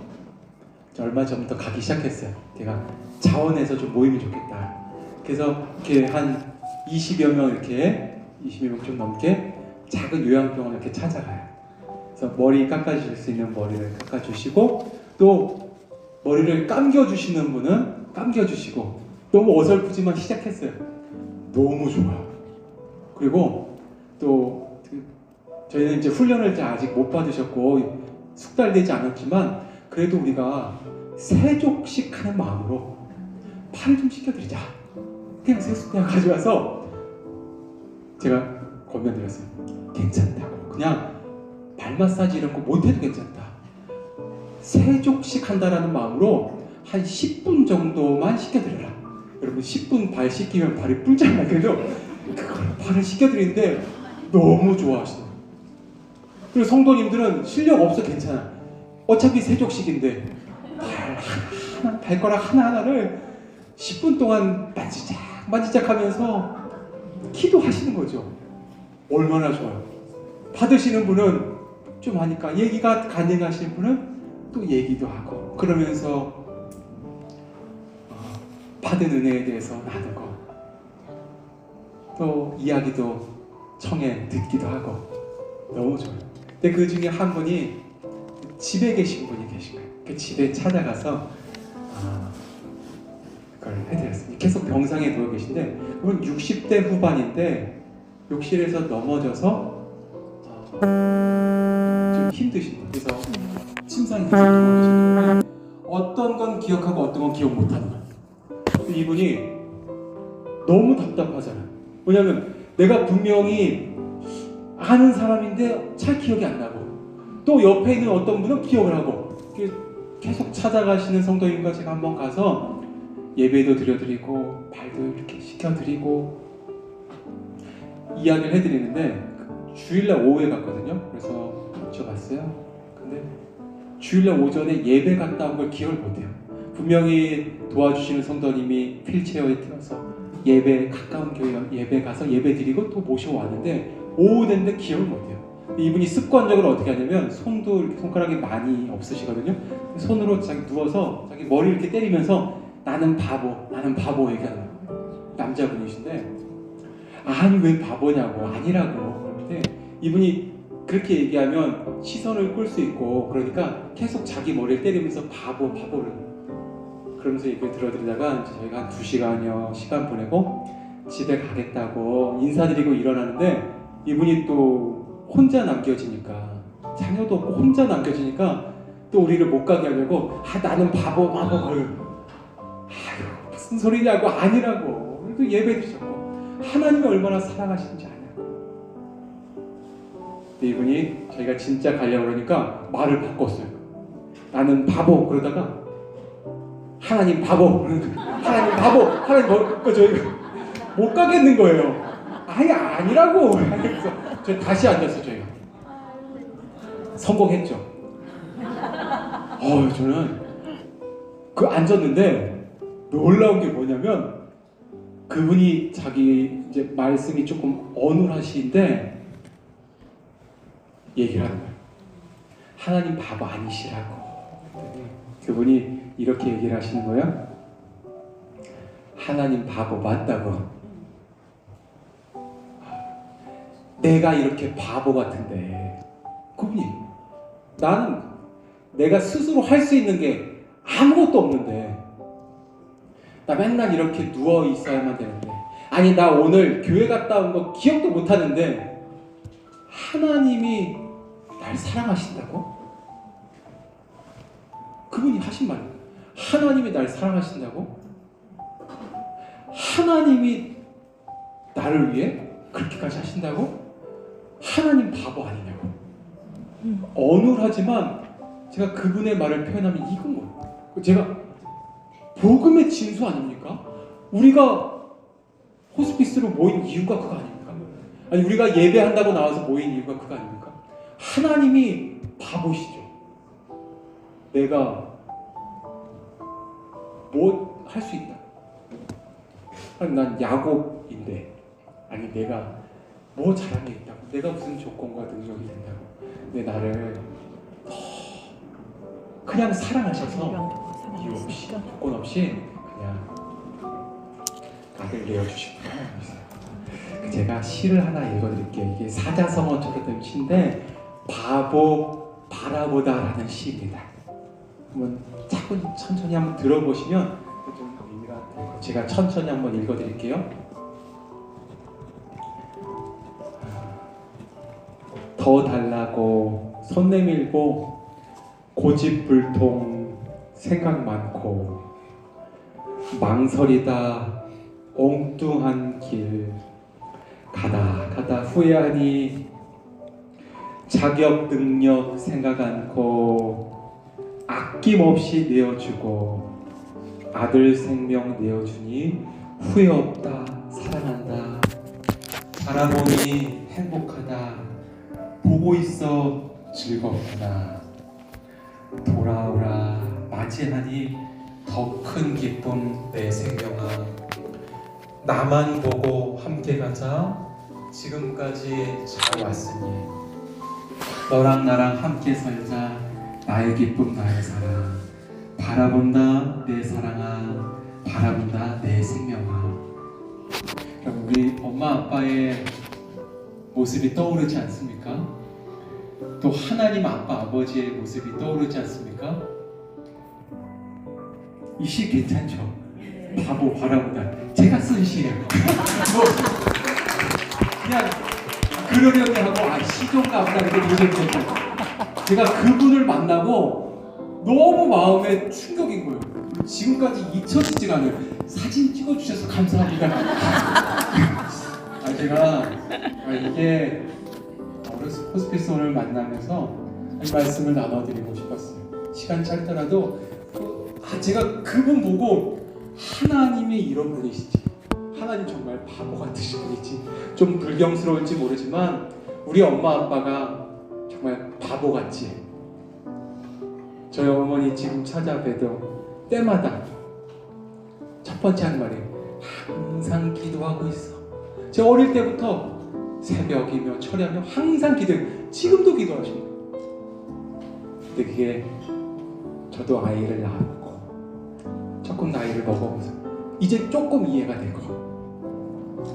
얼마 전부터 가기 시작했어요. 제가 자원해서 좀 모이면 좋겠다. 그래서 이렇게 한 20여 명 이렇게 20여 명 좀 넘게 작은 요양병원을 이렇게 찾아가요. 그래서 머리 깎아주실 수 있는 머리를 깎아주시고 또 머리를 감겨주시는 분은 감겨주시고 너무 어설프지만 시작했어요. 너무 좋아요. 그리고 또 저희는 이제 훈련을 아직 못 받으셨고 숙달되지 않았지만 그래도 우리가 세족식 하는 마음으로 팔 좀 씻겨드리자. 그냥 세수 그냥 가져와서 제가 권면드렸어요. 괜찮다고. 그냥 발 마사지 이런 거 못해도 괜찮다. 세족식 한다라는 마음으로 한 10분 정도만 씻겨드려라. 여러분 10분 발 씻기면 발이 뿔잖아요. 그래도 그걸 발을 씻겨드리는데 너무 좋아하시더라고요. 그리고 성도님들은 실력 없어 괜찮아. 어차피 세족식인데 발가락 하나하나를 10분 동안 만지작 하면서 기도하시는 거죠. 얼마나 좋아요. 받으시는 분은 좀 하니까 얘기가 가능하신 분은 또 얘기도 하고 그러면서 받은 은혜에 대해서 나누고 또 이야기도 청해 듣기도 하고 너무 좋아요. 근데 그 중에 한 분이 집에 계신 분이 계신 거예요. 그 집에 찾아가서 그걸 해드렸어요. 계속 병상에 누워 계신데 그분 60대 후반인데 욕실에서 넘어져서 좀 힘드신 거예요. 그래서 침상에 계속 누워 계신 거예요. 어떤 건 기억하고 어떤 건 기억 못하는 거예요. 이분이 너무 답답하잖아요. 왜냐하면 내가 분명히 아는 사람인데 잘 기억이 안 나고 또 옆에 있는 어떤 분은 기억을 하고 계속 찾아가시는 성도님과 제가 한번 가서 예배도 드려드리고 발도 이렇게 씻겨드리고 이야기를 해드리는데 주일날 오후에 갔거든요. 그래서 여쭤봤어요. 근데 주일날 오전에 예배 갔다 온 걸 기억을 못해요. 분명히 도와주시는 성도님이 휠체어에 태워서 예배 가까운 교회 예배 가서 예배 드리고 또 모셔왔는데 오후 됐는데 기억을 못해요. 이분이 습관적으로 어떻게 하냐면 손도 이렇게 손가락이 많이 없으시거든요. 손으로 자기 누워서 자기 머리 이렇게 때리면서 나는 바보 얘기하는 거예요. 남자분이신데 아니 왜 바보냐고 아니라고. 그런데 이분이 그렇게 얘기하면 시선을 끌 수 있고 그러니까 계속 자기 머리를 때리면서 바보를 그러면서 얘기를 들어드리다가 이제 저희가 한 2시간여 시간 보내고 집에 가겠다고 인사드리고 일어나는데 이분이 또 혼자 남겨지니까 자녀도 없고 혼자 남겨지니까 또 우리를 못 가게 하려고 나는 바보 아유 무슨 소리냐고 아니라고. 그래도 예배 드렸고 하나님이 얼마나 사랑하시는지 아냐고. 근데 이분이 저희가 진짜 가려고 그러니까 말을 바꿨어요. 나는 바보 그러다가 하나님 바보 하나님 바보 저희가 못 가겠는 거예요. 아예 아니라고. 그래서 저희 다시 앉았어요. 저희가 성공했죠. 저는 그 앉았는데 놀라운 게 뭐냐면 그분이 자기 이제 말씀이 조금 어눌하시는데 얘기를 하는 거예요. 하나님 바보 아니시라고. 그분이 이렇게 얘기를 하시는 거예요. 하나님 바보 맞다고. 내가 이렇게 바보 같은데 그분이 나는 내가 스스로 할 수 있는 게 아무것도 없는데 나 맨날 이렇게 누워 있어야만 되는데 아니 나 오늘 교회 갔다 온 거 기억도 못 하는데 하나님이 날 사랑하신다고? 그분이 하신 말 하나님이 날 사랑하신다고? 하나님이 나를 위해 그렇게까지 하신다고? 하나님 바보 아니냐고. 어눌하지만 제가 그분의 말을 표현하면 이건 뭐예요? 제가 복음의 진수 아닙니까? 우리가 호스피스로 모인 이유가 그거 아닙니까? 아니 우리가 예배한다고 나와서 모인 이유가 그거 아닙니까? 하나님이 바보시죠. 내가 뭐 할 수 있다. 아니 난 야곱인데 아니 내가 뭐 잘한 게 있다고 내가 무슨 조건과 능력이 된다고 근데 나를 그냥 사랑하셔서 이유 없이 조건 없이 그냥 나를 내어주시고 제가 시를 하나 읽어드릴게요. 이게 사자성어처럼 된 시인데 바보 바라보다라는 시입니다. 한번 차분히 천천히 한번 들어보시면 좀 의미가 될 거예요. 제가 천천히 한번 읽어드릴게요. 더 달라고 손 내밀고 고집불통 생각 많고 망설이다 엉뚱한 길 가다 후회하니 자격 능력 생각 않고 아낌없이 내어주고 아들 생명 내어주니 후회 없다 사랑한다 바라보니 행복하다 보고 있어 즐겁구나 돌아오라 맞이하니 더 큰 기쁨 내 생명아 나만 보고 함께 가자 지금까지 잘 왔으니 너랑 나랑 함께 살자 나의 기쁨 나의 사랑 바라본다 내 사랑아 바라본다 내 생명아. 그럼 우리 엄마 아빠의 모습이 떠오르지 않습니까? 또 하나님 아빠 아버지의 모습이 떠오르지 않습니까? 이 시 괜찮죠? 바보 바라보다 제가 쓴 시예요. 뭐 그냥 그러려니 하고 시종가 보다 이렇게 무섭죠. 제가 그분을 만나고 너무 마음에 충격인 거예요. 지금까지 잊혀지지가 않아요. 사진 찍어주셔서 감사합니다. 제가 이게 호스피스 오늘 만나면서 이 말씀을 나눠드리고 싶었어요. 시간 짧더라도 제가 그분 보고 하나님이 이런 분이시지 하나님 정말 바보 같으신 분이지 좀 불경스러울지 모르지만 우리 엄마 아빠가 정말 바보같이 저희 어머니 지금 찾아뵈도 때마다 첫 번째 한 말이 항상 기도하고 있어. 제가 어릴 때부터 새벽이며 철야며 항상 기도해요. 지금도 기도하십니다. 근데 그게 저도 아이를 낳았고 조금 나이를 먹어보면서 이제 조금 이해가 되고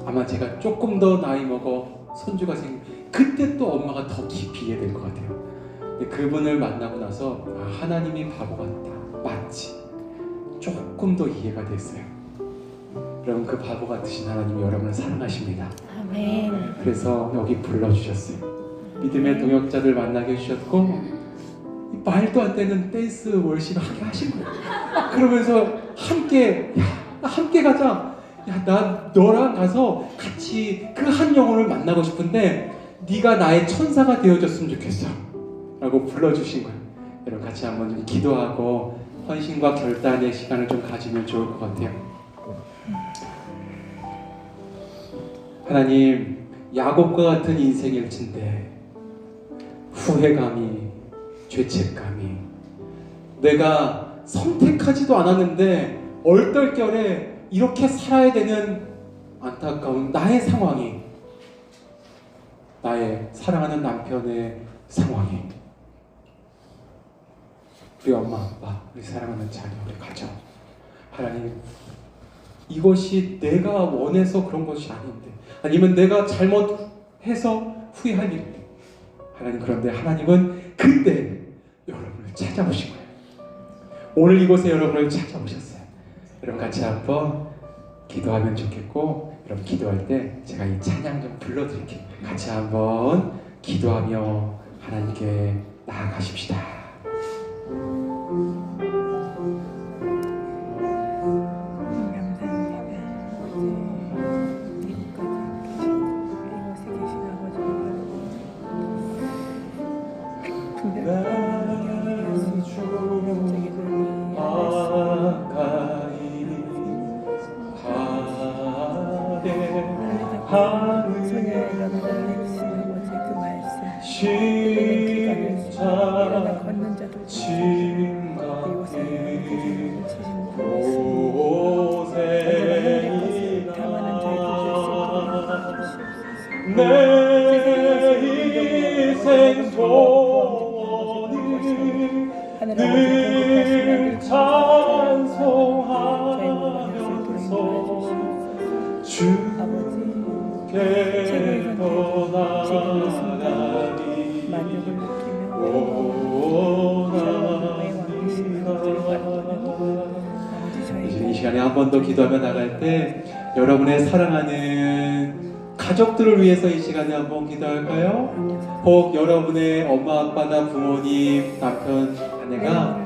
아마 제가 조금 더 나이 먹어 손주가 생기면 그때 또 엄마가 더 깊이 이해될 것 같아요. 근데 그분을 만나고 나서 하나님이 바보 같다. 맞지. 조금 더 이해가 됐어요. 여러분 그 바보 같으신 하나님이 여러분을 사랑하십니다. 아멘. 그래서 여기 불러주셨어요. 믿음의 동역자들 만나게 해주셨고 말도 안 되는 댄스 월십 하게 하신 거예요. 그러면서 함께 가자. 나 너랑 가서 같이 그 한 영혼을 만나고 싶은데 네가 나의 천사가 되어줬으면 좋겠어 라고 불러주신 거예요. 여러분 같이 한번 좀 기도하고 헌신과 결단의 시간을 좀 가지면 좋을 것 같아요. 하나님 야곱과 같은 인생 일치인데 후회감이 죄책감이 내가 선택하지도 않았는데 얼떨결에 이렇게 살아야 되는 안타까운 나의 상황이 나의 사랑하는 남편의 상황이 우리 엄마 아빠 우리 사랑하는 자녀 우리 가정 하나님 이것이 내가 원해서 그런 것이 아닌데, 아니면 내가 잘못해서 후회할 일인데, 하나님, 그런데 하나님은 그때 여러분을 찾아오신 거예요. 오늘 이곳에 여러분을 찾아오셨어요. 여러분 같이 한번 기도하면 좋겠고, 여러분 기도할 때 제가 이 찬양 좀 불러드릴게요. 같이 한번 기도하며 하나님께 나아가십시다. 내 인생 소원이 늘 찬송하면서 주께 떠나가니 이 시간에 한 번 더 기도하며 나갈 때 여러분의 사랑하는 가족들을 위해서 이 시간에 한번 기도할까요? 혹 여러분의 엄마, 아빠나 부모님, 남편, 아내가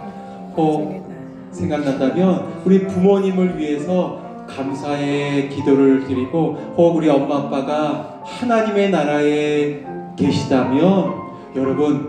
혹 생각난다면 우리 부모님을 위해서 감사의 기도를 드리고, 혹 우리 엄마, 아빠가 하나님의 나라에 계시다면, 여러분,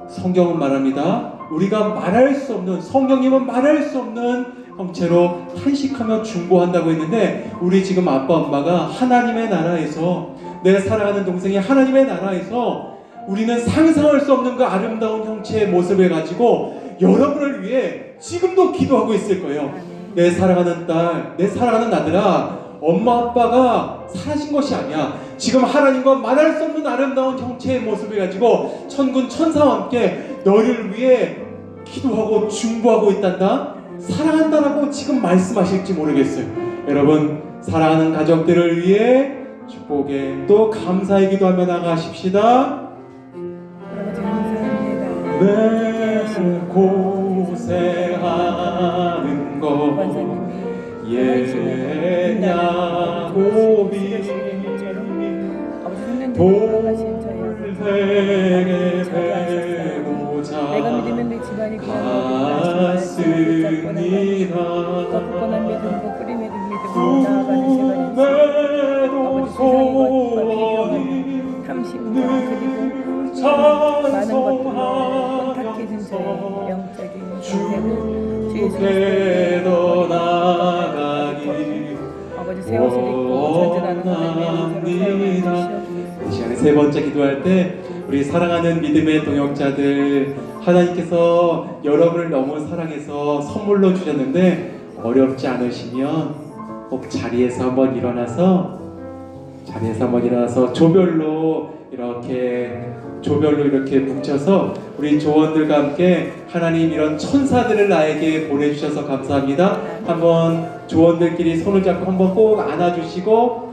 성경은 말합니다. 우리가 말할 수 없는, 성령님은 말할 수 없는 형체로 탄식하며 중보한다고 했는데, 우리 지금 아빠 엄마가 하나님의 나라에서, 내 사랑하는 동생이 하나님의 나라에서 우리는 상상할 수 없는 그 아름다운 형체의 모습을 가지고 여러분을 위해 지금도 기도하고 있을 거예요. 내 사랑하는 딸, 내 사랑하는 아들아, 엄마 아빠가 사라진 것이 아니야. 지금 하나님과 말할 수 없는 아름다운 형체의 모습을 가지고 천군 천사와 함께 너를 위해 기도하고 중보하고 있단다. 사랑한다라고 지금 말씀하실지 모르겠어요. 여러분, 사랑하는 가족들을 위해 축복에 또 감사의 기도하며 나가십시다. 내 고생하는 것 예냐고비 돌되게 배고자 내가 믿으면 내 집안이 갔습니다. 굳건한 믿음으로 뿌리 내린 믿음으로 나아가는 제가 소원이 탐심과 그리고 많은 것들로 혼탁해진 저의 영적인 인생을 주께 떠나가니 아버지 새 옷을 입고 전진하는 하나님의 사용해 주시옵소서. 이 시간에 세 번째 기도할 때 우리 사랑하는 믿음의 동역자들, 하나님께서 여러분을 너무 사랑해서 선물로 주셨는데 어렵지 않으시면 꼭 자리에서 한번 일어나서 조별로 이렇게 뭉쳐서 우리 조원들과 함께 하나님 이런 천사들을 나에게 보내주셔서 감사합니다. 한번 조원들끼리 손을 잡고 한번 꼭 안아주시고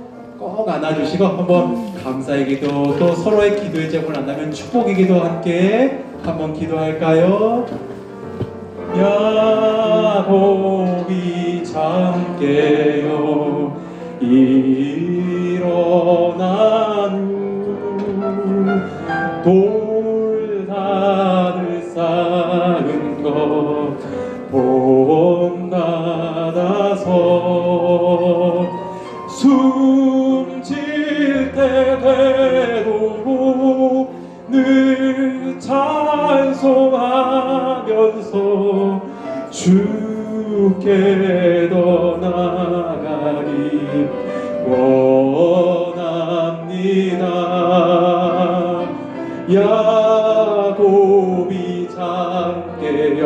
한번 감사의 기도, 또 서로의 기도의 제목을 안다면 축복의 기도 함께 한번 기도할까요? 야곱이 잠깨어 일어난 돌다를 쌓은 것 본받아서 숨질 때 되도록 늘 찬송하면서 주께 더 나아가리 원합니다. 야곱이 잠깨어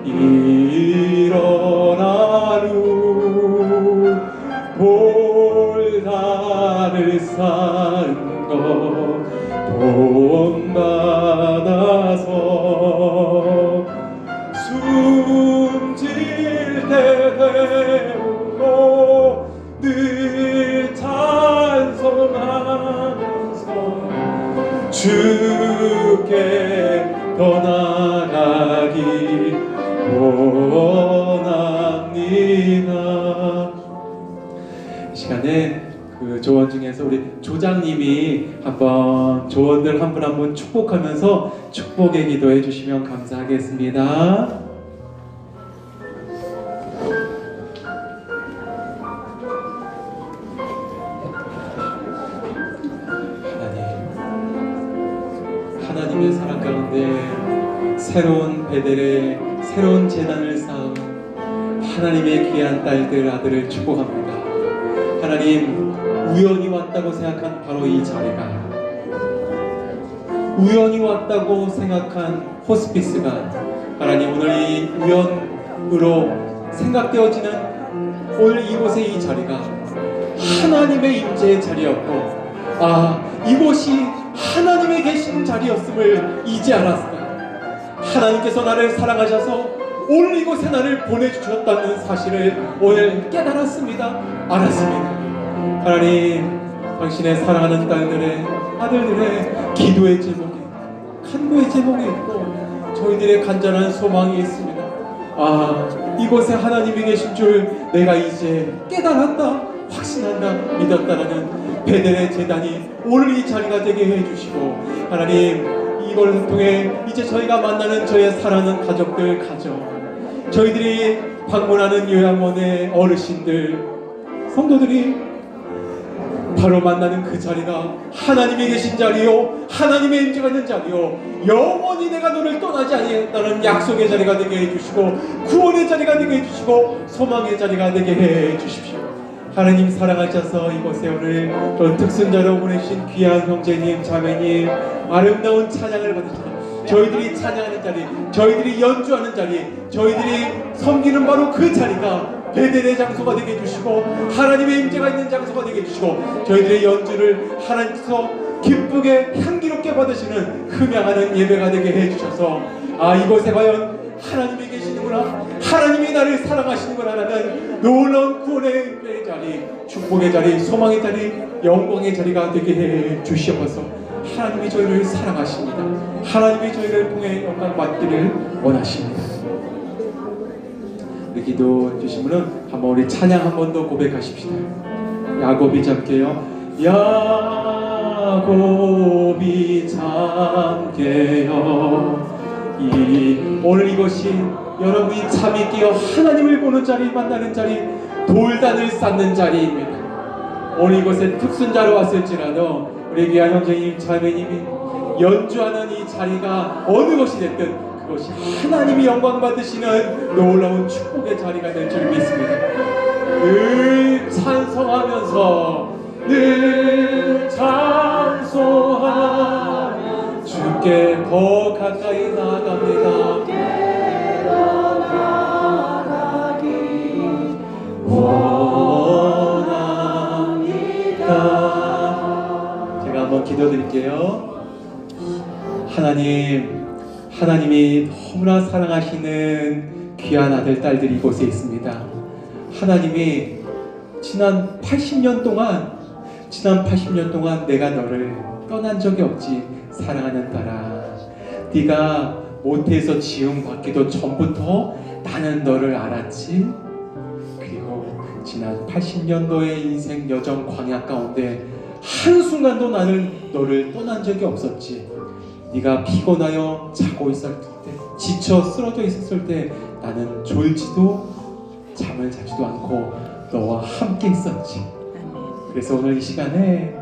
일어난 후 돌다를 쌓은 것 본받아서 숨질 때 되도록 주께 더 나아가기 원합니다. 이 시간에 그 조언 중에서 우리 조장님이 한번 조언들 한 분 한 분 축복하면서 축복의 기도해 주시면 감사하겠습니다. 하나님의 사랑 가운데 새로운 베델의 새로운 재단을 쌓은 하나님의 귀한 딸들 아들을 축복합니다. 하나님, 우연히 왔다고 생각한 바로 이 자리가, 우연히 왔다고 생각한 호스피스가 하나님 오늘 이 우연으로 생각되어지는 오늘 이곳의 이 자리가 하나님의 임재의 자리였고, 이곳이 하나님의 계신 자리였음을 이제 알았습니다. 하나님께서 나를 사랑하셔서 오늘 이곳에 나를 보내주셨다는 사실을 오늘 깨달았습니다. 알았습니다. 하나님, 당신의 사랑하는 딸들의 아들들의 기도의 제목이, 간구의 제목이 있고 저희들의 간절한 소망이 있습니다. 이곳에 하나님이 계신 줄 내가 이제 깨달았다, 확신한다, 믿었다라는 베델의 제단이 오늘 이 자리가 되게 해주시고, 하나님, 이걸 통해 이제 저희가 만나는 저의 사랑하는 가족들, 가정, 저희들이 방문하는 요양원의 어르신들, 성도들이 바로 만나는 그 자리가 하나님이 계신 자리요, 하나님의 임재가 있는 자리요, 영원히 내가 너를 떠나지 아니하겠다는 약속의 자리가 되게 해주시고, 구원의 자리가 되게 해주시고, 소망의 자리가 되게 해주십시오. 하나님 사랑하셔서 이곳에 오늘 또 특순자로 보내신 귀한 형제님, 자매님, 아름다운 찬양을 받으시다. 저희들이 찬양하는 자리, 저희들이 연주하는 자리, 저희들이 섬기는 바로 그 자리가 베델의 장소가 되게 해주시고, 하나님의 임재가 있는 장소가 되게 해주시고, 저희들의 연주를 하나님께서 기쁘게 향기롭게 받으시는 흠양하는 예배가 되게 해주셔서, 이곳에 과연 하나님이 계시는구나, 하나님이 나를 사랑하시는구나 라는 놀라운 구원의 자리, 축복의 자리, 소망의 자리, 영광의 자리가 되게 해주시옵소서. 하나님이 저희를 사랑하십니다. 하나님이 저희를 통해 영광 받기를 원하십니다. 우리 기도해 주신 분은 한번 우리 찬양 한 번 더 고백하십시다. 야곱이 잠게요. 야곱이 잠게요. 오늘 이것이 여러분이 잠이 깨어 하나님을 보는 자리, 만나는 자리, 돌단을 쌓는 자리입니다. 오늘 이곳에 특순자로 왔을지라도 우리 귀한 형제님, 자매님이 연주하는 이 자리가 어느 것이 됐든 그것이 하나님이 영광 받으시는 놀라운 축복의 자리가 될 줄 믿습니다. 늘 찬송하면서, 늘 찬송하며 주께 더 가까이 나아갑니다. 원합니다. 제가 한번 기도드릴게요. 하나님이 너무나 사랑하시는 귀한 아들, 딸들이 이곳에 있습니다. 하나님이 지난 80년 동안 내가 너를 떠난 적이 없지, 사랑하는 딸아. 네가 모태에서 지음 받기도 전부터 나는 너를 알았지. 그리고 지난 80년도의 인생 여정 광야 가운데 한순간도 나는 너를 떠난 적이 없었지. 네가 피곤하여 자고 있을 때, 지쳐 쓰러져 있었을 때 나는 졸지도 잠을 자지도 않고 너와 함께 있었지. 그래서 오늘 이 시간에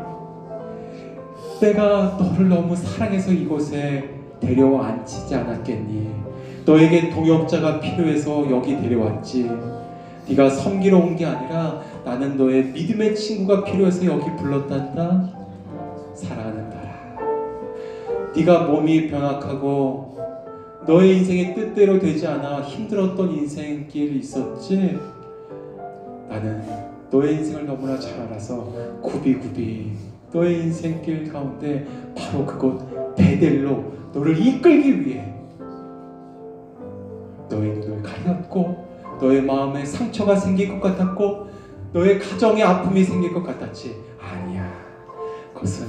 내가 너를 너무 사랑해서 이곳에 데려와 앉히지 않았겠니? 너에게 동역자가 필요해서 여기 데려왔지. 네가 섬기러 온 게 아니라 나는 너의 믿음의 친구가 필요해서 여기 불렀단다. 사랑하는 딸아, 네가 몸이 병약하고 너의 인생이 뜻대로 되지 않아 힘들었던 인생길 있었지. 나는 너의 인생을 너무나 잘 알아서 굽이굽이 너의 인생길 가운데 바로 그곳 베델로 너를 이끌기 위해 너의 눈을 가렸고, 너의 마음에 상처가 생길 것 같았고, 너의 가정에 아픔이 생길 것 같았지. 아니야, 그것은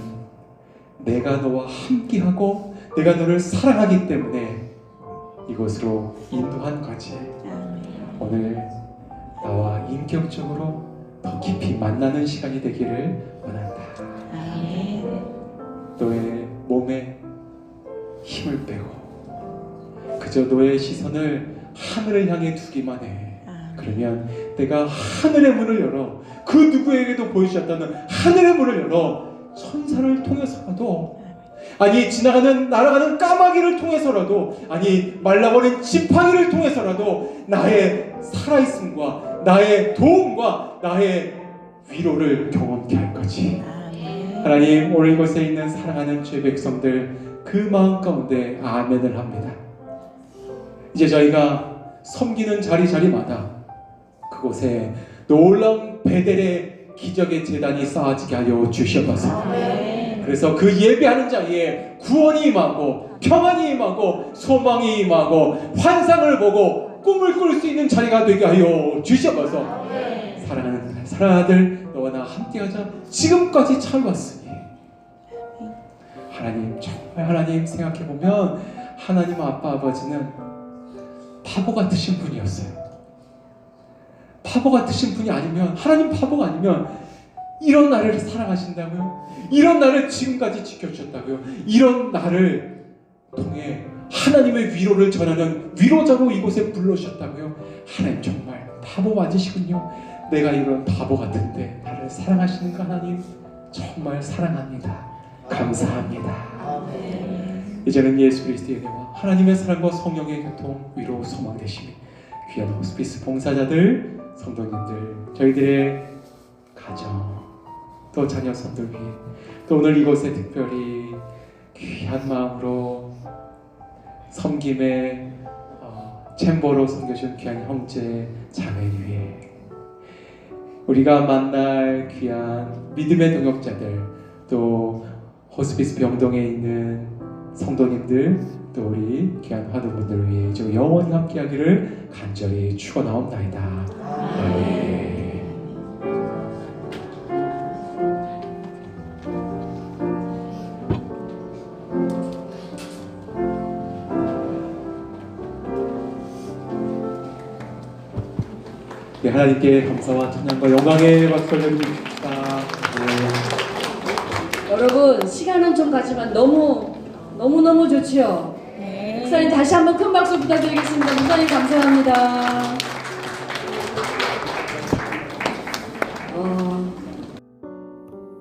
내가 너와 함께하고 내가 너를 사랑하기 때문에 이곳으로 인도한 거지. 오늘 나와 인격적으로 더 깊이 만나는 시간이 되기를 원한다. 너의 몸에 힘을 빼고 그저 너의 시선을 하늘을 향해 두기만 해. 그러면 내가 하늘의 문을 열어 그 누구에게도 보여주셨다는 하늘의 문을 열어 천사를 통해서라도, 아니 지나가는 날아가는 까마귀를 통해서라도, 아니 말라버린 지팡이를 통해서라도 나의 살아있음과 나의 도움과 나의 위로를 경험케 할 거지. 하나님, 오늘 이곳에 있는 사랑하는 주의 백성들 그 마음 가운데 아멘을 합니다. 이제 저희가 섬기는 자리마다 그곳에 놀라운 베델의 기적의 제단이 쌓아지게 하여 주시옵소서. 그래서 그 예배하는 자리에 구원이 임하고 평안이 임하고 소망이 임하고 환상을 보고 꿈을 꿀 수 있는 자리가 되게 하여 주시옵소서. 사랑하는 아들, 너와 나 함께하자. 지금까지 잘 왔으니 하나님, 정말 하나님 생각해보면 하나님 아빠 아버지는 바보 같으신 분이었어요. 바보 같으신 분이 아니면, 하나님 바보가 아니면 이런 나를 사랑하신다고요? 이런 나를 지금까지 지켜주셨다고요? 이런 나를 통해 하나님의 위로를 전하는 위로자로 이곳에 불러주셨다고요? 하나님 정말 바보 맞으시군요. 내가 이런 바보 같은데 나를 사랑하시는 그 하나님 정말 사랑합니다. 감사합니다. 이제는 예수 그리스도의 은혜와 하나님의 사랑과 성령의 교통, 위로, 소망 되시니 귀한 호스피스 봉사자들, 성도님들, 저희들의 가정, 또 자녀 손들 위해, 또 오늘 이곳에 특별히 귀한 마음으로 섬김의 챔버로 섬겨준 귀한 형제 자매 위해, 우리가 만날 귀한 믿음의 동역자들, 또 호스피스 병동에 있는 성도님들, 또 우리 귀한 환우분들을 위해 이제 영원히 함께하기를 간절히 축원하옵나이다. 아멘. 네, 하나님께 감사와 찬양과 영광의 박수 올려드립니다. 여러분, 시간은 좀 가지만 너무너무 좋지요? 목사님 다시 한번 큰 박수 부탁드리겠습니다. 목사님 감사합니다.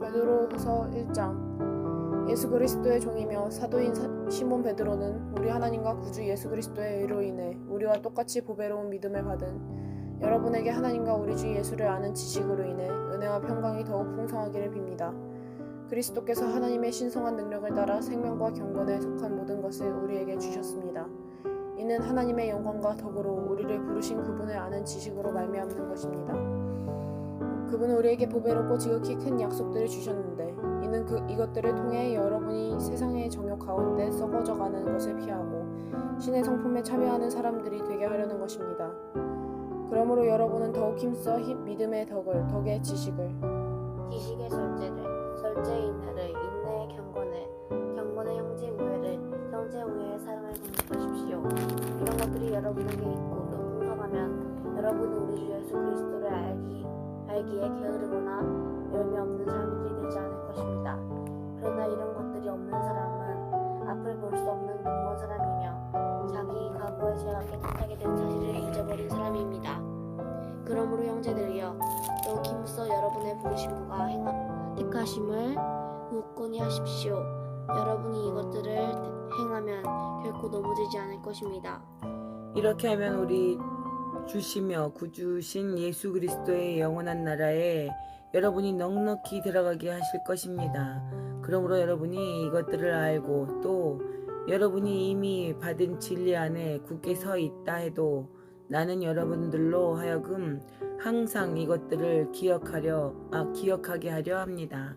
베드로후서 1장. 예수 그리스도의 종이며 사도인 시몬 베드로는 우리 하나님과 구주 예수 그리스도의 의로 인해 우리와 똑같이 보배로운 믿음을 받은 여러분에게 하나님과 우리 주 예수를 아는 지식으로 인해 은혜와 평강이 더욱 풍성하기를 빕니다. 그리스도께서 하나님의 신성한 능력을 따라 생명과 경건에 속한 모든 것을 우리에게 주셨습니다. 이는 하나님의 영광과 더불어 우리를 부르신 그분을 아는 지식으로 말미암는 것입니다. 그분은 우리에게 보배롭고 지극히 큰 약속들을 주셨는데 이는 이것들을 통해 여러분이 세상의 정욕 가운데 썩어져가는 것을 피하고 신의 성품에 참여하는 사람들이 되게 하려는 것입니다. 그러므로 여러분은 더욱 힘써 믿음의 덕을, 덕의 지식을, 지식의 절제를, 절제의 인내를, 인내의 경건을, 경건의 형제 우애를, 형제 우애의 사랑을 공급하십시오. 이런 것들이 여러분에게 있고 또 풍성하면 여러분은 우리 주 예수 그리스도를 알기에 게으르거나 열매 없는 사람들이 되지 않을 것입니다. 그러나 이런 것들이 없는 사람은 앞을 볼 수 없는 눈먼 사람이며 자기 과거의 죄가 깨끗하게 된 사실을 잊어버린 사람입니다. 그러므로 형제들이여, 더욱 힘써 여러분의 부르심과 택하심을 굳건히 하십시오. 여러분이 이것들을 행하면 결코 넘어지지 않을 것입니다. 이렇게 하면 우리 주시며 구주신 예수 그리스도의 영원한 나라에 여러분이 넉넉히 들어가게 하실 것입니다. 그러므로 여러분이 이것들을 알고 또 여러분이 이미 받은 진리 안에 굳게 서 있다 해도 나는 여러분들로 하여금 항상 이것들을 기억하게 하려 합니다.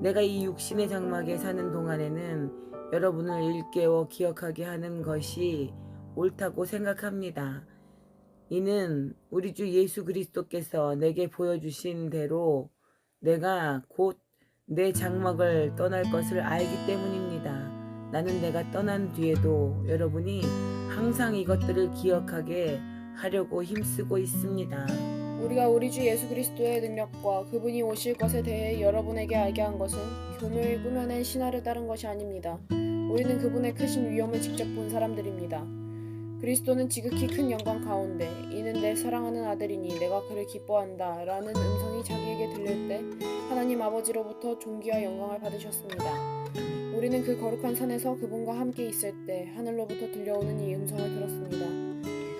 내가 이 육신의 장막에 사는 동안에는 여러분을 일깨워 기억하게 하는 것이 옳다고 생각합니다. 이는 우리 주 예수 그리스도께서 내게 보여주신 대로 내가 곧 내 장막을 떠날 것을 알기 때문입니다. 나는 내가 떠난 뒤에도 여러분이 항상 이것들을 기억하게 하려고 힘쓰고 있습니다. 우리가 우리 주 예수 그리스도의 능력과 그분이 오실 것에 대해 여러분에게 알게 한 것은 교묘히 꾸며낸 신화를 따른 것이 아닙니다. 우리는 그분의 크신 위엄을 직접 본 사람들입니다. 그리스도는 지극히 큰 영광 가운데 이는 내 사랑하는 아들이니 내가 그를 기뻐한다 라는 음성이 자기에게 들릴 때 하나님 아버지로부터 존귀와 영광을 받으셨습니다. 우리는 그 거룩한 산에서 그분과 함께 있을 때 하늘로부터 들려오는 이 음성을 들었습니다.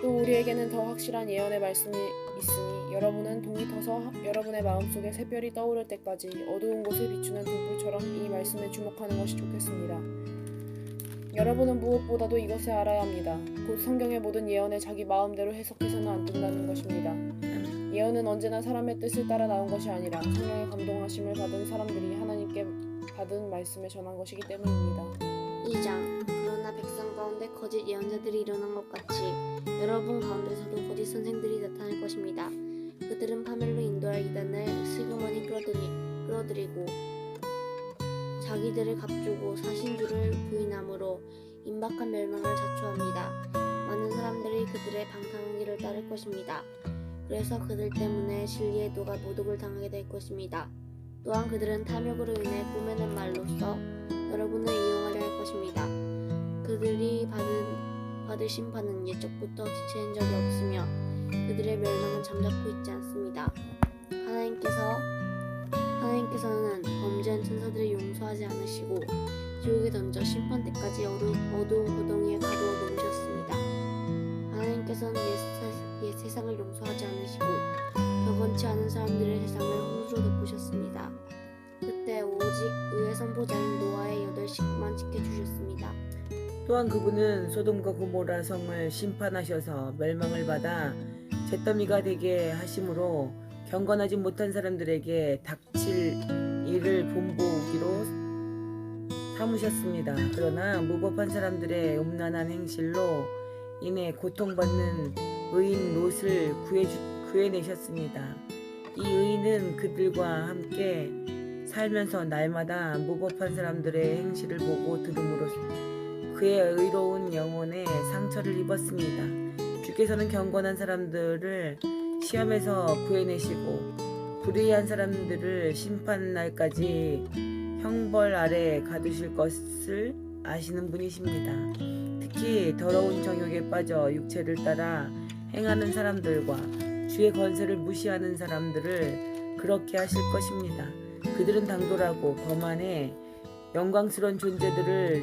또 우리에게는 더 확실한 예언의 말씀이 있으니 여러분은 동이 터서 여러분의 마음속에 샛별이 떠오를 때까지 어두운 곳을 비추는 등불처럼 이 말씀에 주목하는 것이 좋겠습니다. 여러분은 무엇보다도 이것을 알아야 합니다. 곧 성경의 모든 예언을 자기 마음대로 해석해서는 안 된다는 것입니다. 예언은 언제나 사람의 뜻을 따라 나온 것이 아니라 성령의 감동하심을 받은 사람들이 하나님께 받은 말씀을 전한 것이기 때문입니다. 2장. 그러나 백성 가운데 거짓 예언자들이 일어난 것 같이 여러분 가운데서도 거짓 선생들이 나타날 것입니다. 그들은 파멸로 인도할 이단을 슬그머니 끌어들이고 자기들을 갑주고 사신주를 부인함으로 임박한 멸망을 자초합니다. 많은 사람들이 그들의 방탕한 길을 따를 것입니다. 그래서 그들 때문에 진리의 도가 모독을 당하게 될 것입니다. 또한 그들은 탐욕으로 인해 꾸며낸 말로써 여러분을 이용하려 할 것입니다. 그들이 받을 심판은 예적부터 지체한 적이 없으며 그들의 멸망은 잠자코 있지 않습니다. 하나님께서는 범죄한 천사들을 용서하지 않으시고 지옥에 던져 심판 때까지 어두운 구덩이에 가두어 놓으셨습니다. 하나님께서는 옛 세상을 용서하지 않으시고 경건치 않은 사람들의 세상을 홍수로 덮으셨습니다. 그때 오직 의의 선포자인 노아의 8 식구만 지켜주셨습니다. 또한 그분은 소돔과 고모라 성을 심판하셔서 멸망을 받아 잿더미가 되게 하심으로 경건하지 못한 사람들에게 닥칠 일을 본보기로 삼으셨습니다. 그러나 무법한 사람들의 음란한 행실로 인해 고통받는 의인 롯을 구해내셨습니다. 이 의인은 그들과 함께 살면서 날마다 무법한 사람들의 행실을 보고 들음으로 그의 의로운 영혼에 상처를 입었습니다. 주께서는 경건한 사람들을 시험에서 구해내시고 불의한 사람들을 심판날까지 형벌 아래 가두실 것을 아시는 분이십니다. 특히 더러운 정욕에 빠져 육체를 따라 행하는 사람들과 주의 권세를 무시하는 사람들을 그렇게 하실 것입니다. 그들은 당돌하고 거만해 영광스러운 존재들을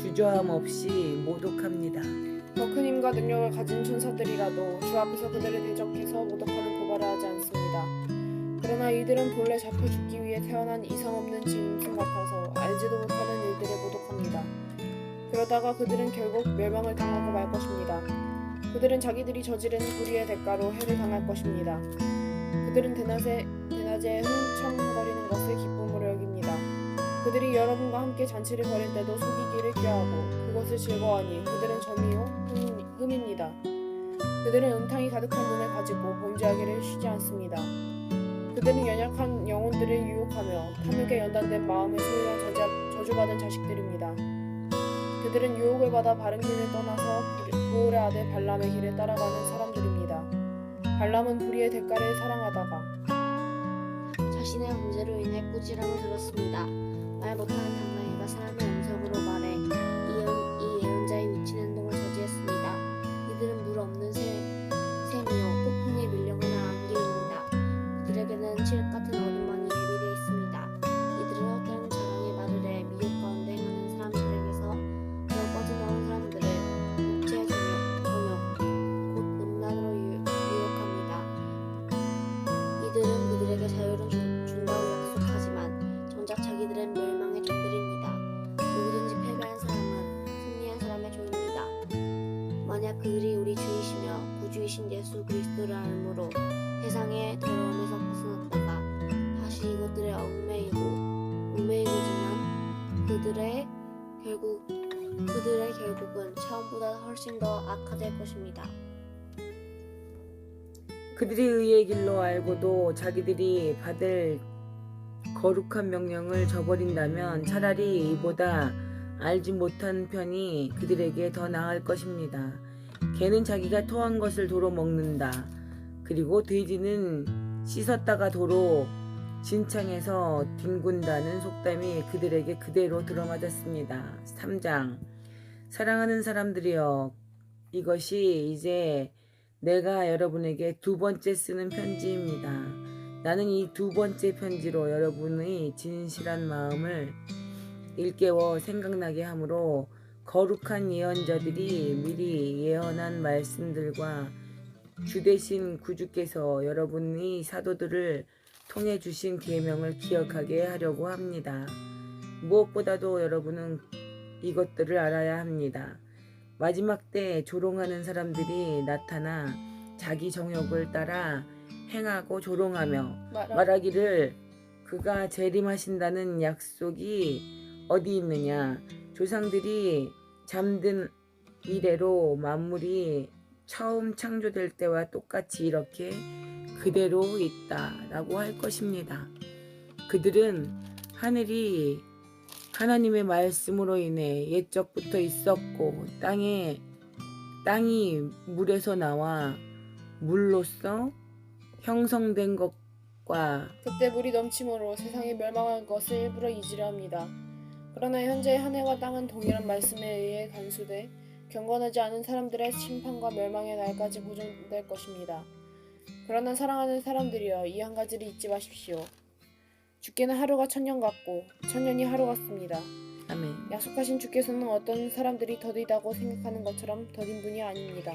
주저함 없이 모독합니다. 더 큰 힘과 능력을 가진 천사들이라도 주 앞에서 그들을 대적해서 모독하는 고발을 하지 않습니다. 그러나 이들은 본래 잡혀 죽기 위해 태어난 이상 없는 짐승 같아서 알지도 못하는 일들을 모독합니다. 그러다가 그들은 결국 멸망을 당하고 말 것입니다. 그들은 자기들이 저지른 불의의 대가로 해를 당할 것입니다. 그들은 대낮에 흥청거리는 것을 기쁨으로 여깁니다. 그들이 여러분과 함께 잔치를 벌일 때도 속이기를 꾀하고 그것을 즐거워하니 그들은 점이요 흠입니다. 그들은 음탕이 가득한 눈을 가지고 범죄하기를 쉬지 않습니다. 그들은 연약한 영혼들을 유혹하며 탐욕에 연단된 마음을 소유한 저주받은 자식들입니다. 그들은 유혹을 받아 바른 길을 떠나서 부올의 아들 발람의 길을 따라가는 사람들입니다. 발람은 불의의 대가를 사랑하다가 자신의 범죄로 인해 꾸지람을 들었습니다. 말 못하는 장난이가 사람의 음성으로 말해 이 예언자의 미친 행동을 저지했습니다. 이들은 물 없는 샘이요 폭풍에 밀려가는 안개입니다. 그들에게는 칠흑 같은 어둠만이 예비되어 있습니다. 이들은 헛다른 자랑의 말을 해 미혹 가운데 행하는 사람들에게서 빠져나온 사람들을 육체의 정욕 곧 음란으로 유혹합니다. 이들은 그들에게 자유를 준다고 약속하지만 정작 자기들은 멸망의 종들입니다. 누구든지 패배한 사람은 승리한 사람의 종입니다. 만약 그들이 우리 주이시며 구주이신 예수 그리스도를 알므로 세상의 더러움에서 벗어났다가 다시 이것들에 얽매이고지만 그들의 결국은 처음보다 훨씬 더 악화될 것입니다. 그들이 의의 길로 알고도 자기들이 받을 거룩한 명령을 저버린다면 차라리 이보다 알지 못한 편이 그들에게 더 나을 것입니다. 개는 자기가 토한 것을 도로 먹는다. 그리고 돼지는 씻었다가 도로 진창에서 뒹군다는 속담이 그들에게 그대로 들어맞았습니다. 3장. 사랑하는 사람들이여, 이것이 이제 내가 여러분에게 두 번째 쓰는 편지입니다. 나는 이 두 번째 편지로 여러분의 진실한 마음을 일깨워 생각나게 하므로 거룩한 예언자들이 미리 예언한 말씀들과 주되신 구주께서 여러분의 사도들을 통해 주신 계명을 기억하게 하려고 합니다. 무엇보다도 여러분은 이것들을 알아야 합니다. 마지막 때 조롱하는 사람들이 나타나 자기 정욕을 따라 행하고 조롱하며 말하기를 그가 재림하신다는 약속이 어디 있느냐. 조상들이 잠든 이래로 만물이 처음 창조될 때와 똑같이 이렇게 그대로 있다라고 할 것입니다. 그들은 하늘이 하나님의 말씀으로 인해 옛적부터 있었고 땅이 물에서 나와 물로써 형성된 것과 그때 물이 넘침으로 세상이 멸망한 것을 일부러 잊으려 합니다. 그러나 현재 하늘과 땅은 동일한 말씀에 의해 간수돼 경건하지 않은 사람들의 심판과 멸망의 날까지 보존될 것입니다. 그러나 사랑하는 사람들이여, 이 한 가지를 잊지 마십시오. 주께는 하루가 천년 같고 천년이 하루 같습니다. 아멘. 약속하신 주께서는 어떤 사람들이 더디다고 생각하는 것처럼 더딘 분이 아닙니다.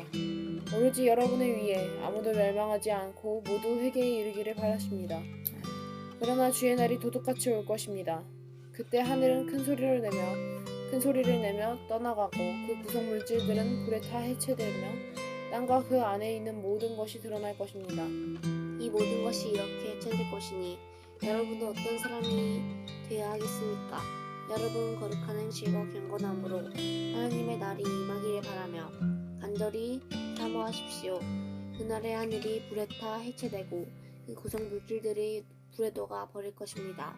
오로지 여러분을 위해 아무도 멸망하지 않고 모두 회개에 이르기를 바라십니다. 그러나 주의 날이 도둑같이 올 것입니다. 그때 하늘은 큰 소리를 내며 떠나가고 그 구성 물질들은 불에 타 해체되며 땅과 그 안에 있는 모든 것이 드러날 것입니다. 이 모든 것이 이렇게 해체될 것이니 여러분은 어떤 사람이 되어야 하겠습니까? 여러분은 거룩한 행실과 경건함으로 하나님의 날이 임하기를 바라며 간절히 사모하십시오. 그날의 하늘이 불에 타 해체되고 그 구성 물질들이 불에 녹아 버릴 것입니다.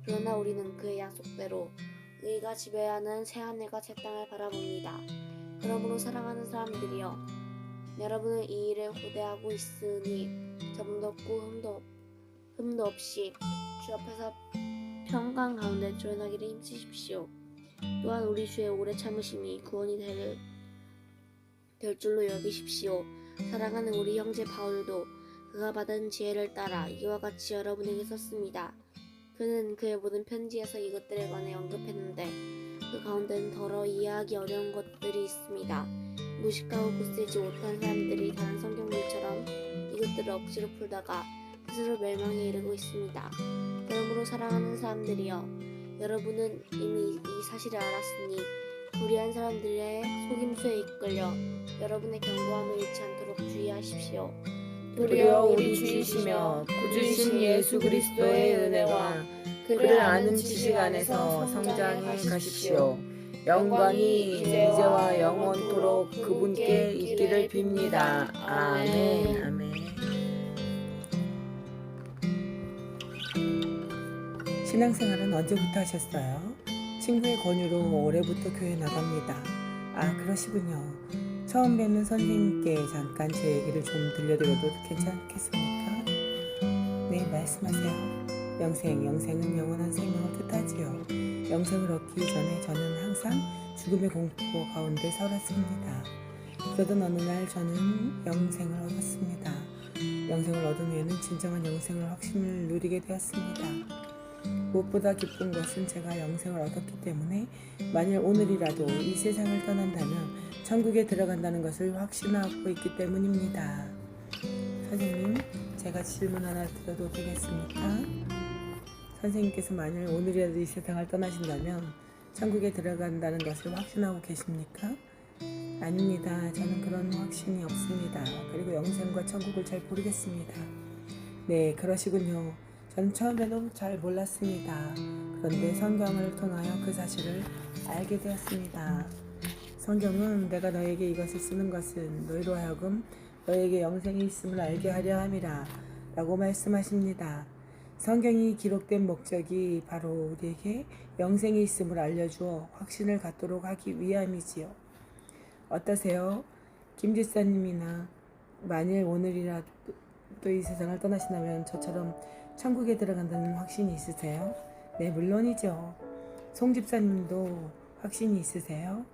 그러나 우리는 그의 약속대로 의가 지배하는 새 하늘과 새 땅을 바라봅니다. 그러므로 사랑하는 사람들이여, 여러분은 이 일을 고대하고 있으니 점도 없고 흠도 없이 주 앞에서 평강 가운데 드러나기를 힘쓰십시오. 또한 우리 주의 오래 참으심이 구원이 될 줄로 여기십시오. 사랑하는 우리 형제 바울도 그가 받은 지혜를 따라 이와 같이 여러분에게 썼습니다. 그는 그의 모든 편지에서 이것들에 관해 언급했는데 그 가운데는 더러 이해하기 어려운 것들이 있습니다. 무식하고 굳세지 못한 사람들이 다른 성경들처럼 이것들을 억지로 풀다가 스스로 멸망에 이르고 있습니다. 그러므로 사랑하는 사람들이여, 여러분은 이미 이 사실을 알았으니 불의한 사람들의 속임수에 이끌려 여러분의 견고함을 잃지 않도록 주의하십시오. 도리어 우리 주이시며 구주신 예수 그리스도의 은혜와 그를 아는 지식 안에서 성장해 가십시오. 영광이 이제와 영원토록 그분께 있기를 빕니다. 아멘. 아멘. 신앙생활은 언제부터 하셨어요? 친구의 권유로 올해부터 교회 나갑니다. 아, 그러시군요. 처음 뵙는 선생님께 잠깐 제 얘기를 좀 들려드려도 괜찮겠습니까? 네, 말씀하세요. 영생은 영원한 생명을 뜻하지요. 영생을 얻기 전에 저는 항상 죽음의 공포 가운데 살았습니다. 그러던 어느 날 저는 영생을 얻었습니다. 영생을 얻은 후에는 진정한 영생을 확신을 누리게 되었습니다. 무엇보다 기쁜 것은 제가 영생을 얻었기 때문에 만일 오늘이라도 이 세상을 떠난다면 천국에 들어간다는 것을 확신하고 있기 때문입니다. 선생님, 제가 질문 하나 드려도 되겠습니까? 선생님께서 만일 오늘이라도 이 세상을 떠나신다면 천국에 들어간다는 것을 확신하고 계십니까? 아닙니다. 저는 그런 확신이 없습니다. 그리고 영생과 천국을 잘 모르겠습니다. 네, 그러시군요. 저는 처음에는 잘 몰랐습니다. 그런데 성경을 통하여 그 사실을 알게 되었습니다. 성경은 내가 너에게 이것을 쓰는 것은 너희로 하여금 너에게 영생이 있음을 알게 하려 함이라 라고 말씀하십니다. 성경이 기록된 목적이 바로 우리에게 영생이 있음을 알려주어 확신을 갖도록 하기 위함이지요. 어떠세요? 김 집사님이나 만일 오늘이라도 이 세상을 떠나신다면 저처럼 천국에 들어간다는 확신이 있으세요? 네, 물론이죠. 송 집사님도 확신이 있으세요?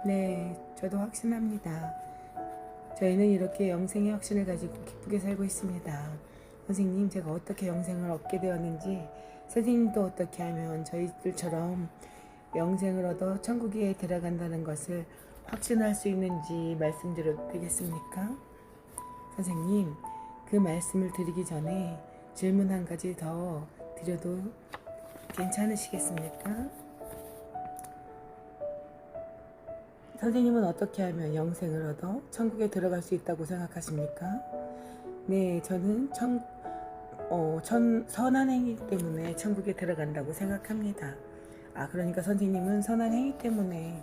네, 저도 확신합니다. 저희는 이렇게 영생의 확신을 가지고 기쁘게 살고 있습니다. 선생님, 제가 어떻게 영생을 얻게 되었는지, 선생님도 어떻게 하면 저희들처럼 영생을 얻어 천국에 들어간다는 것을 확신할 수 있는지 말씀드려도 되겠습니까? 선생님, 그 말씀을 드리기 전에 질문 한 가지 더 드려도 괜찮으시겠습니까? 선생님은 어떻게 하면 영생을 얻어 천국에 들어갈 수 있다고 생각하십니까? 네, 저는 선한 행위 때문에 천국에 들어간다고 생각합니다. 그러니까 선생님은 선한 행위 때문에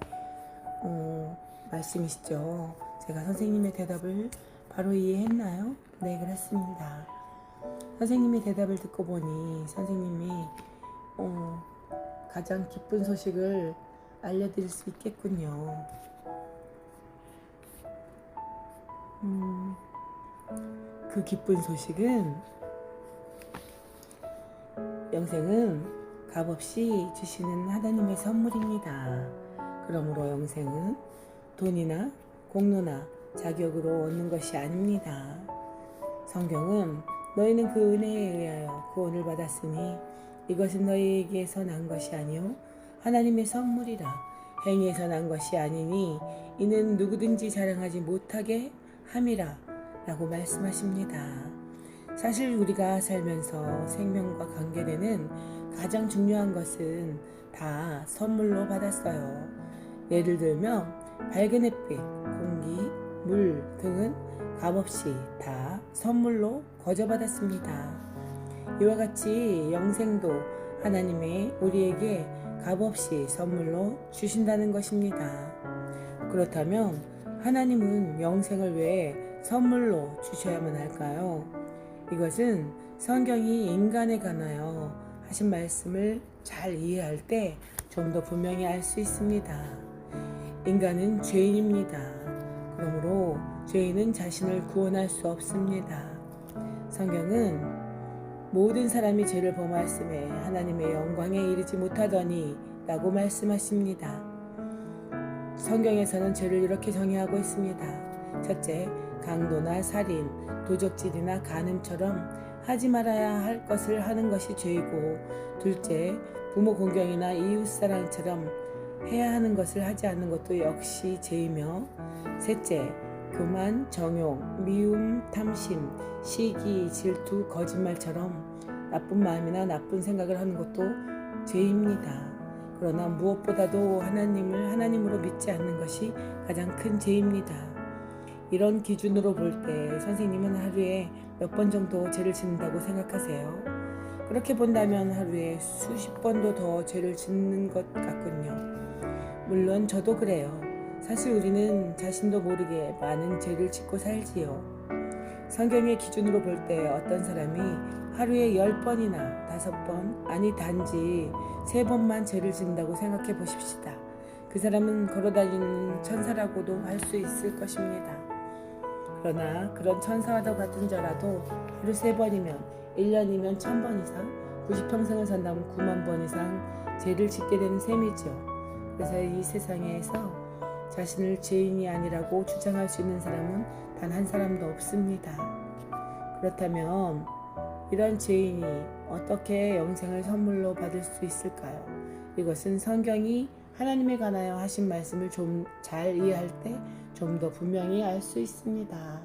말씀이시죠. 제가 선생님의 대답을 바로 이해했나요? 네, 그렇습니다. 선생님의 대답을 듣고 보니 선생님이 가장 기쁜 소식을 알려드릴 수 있겠군요. 그 기쁜 소식은 영생은 값없이 주시는 하나님의 선물입니다. 그러므로 영생은 돈이나 공로나 자격으로 얻는 것이 아닙니다. 성경은 너희는 그 은혜에 의하여 구원을 받았으니 이것은 너희에게서 난 것이 아니요 하나님의 선물이라. 행위에서 난 것이 아니니 이는 누구든지 자랑하지 못하게 함이라 라고 말씀하십니다. 사실 우리가 살면서 생명과 관계되는 가장 중요한 것은 다 선물로 받았어요. 예를 들면 밝은 햇빛, 공기, 물 등은 값없이 다 선물로 거저받았습니다. 이와 같이 영생도 하나님의 우리에게 값없이 선물로 주신다는 것입니다. 그렇다면 하나님은 영생을 왜 선물로 주셔야만 할까요? 이것은 성경이 인간에 관하여 하신 말씀을 잘 이해할 때 좀 더 분명히 알 수 있습니다. 인간은 죄인입니다. 그러므로 죄인은 자신을 구원할 수 없습니다. 성경은 모든 사람이 죄를 범하였음에 하나님의 영광에 이르지 못하더니 라고 말씀하십니다. 성경에서는 죄를 이렇게 정의하고 있습니다. 첫째, 강도나 살인, 도적질이나 간음처럼 하지 말아야 할 것을 하는 것이 죄이고, 둘째, 부모 공경이나 이웃사랑처럼 해야 하는 것을 하지 않는 것도 역시 죄이며, 셋째, 교만, 정욕, 미움, 탐심, 시기, 질투, 거짓말처럼 나쁜 마음이나 나쁜 생각을 하는 것도 죄입니다. 그러나 무엇보다도 하나님을 하나님으로 믿지 않는 것이 가장 큰 죄입니다. 이런 기준으로 볼 때 선생님은 하루에 몇 번 정도 죄를 짓는다고 생각하세요? 그렇게 본다면 하루에 수십 번도 더 죄를 짓는 것 같군요. 물론 저도 그래요. 사실 우리는 자신도 모르게 많은 죄를 짓고 살지요. 성경의 기준으로 볼 때 어떤 사람이 하루에 10번이나 5번, 아니 단지 3번만 죄를 짓는다고 생각해 보십시다. 그 사람은 걸어다니는 천사라고도 할 수 있을 것입니다. 그러나 그런 천사와도 같은 자라도 하루 3번이면 1년이면 1000번 이상, 90평생을 산다면 9만 번 이상 죄를 짓게 되는 셈이죠. 그래서 이 세상에서 자신을 죄인이 아니라고 주장할 수 있는 사람은 단 한 사람도 없습니다. 그렇다면 이런 죄인이 어떻게 영생을 선물로 받을 수 있을까요? 이것은 성경이 하나님에 관하여 하신 말씀을 좀 잘 이해할 때 좀 더 분명히 알 수 있습니다.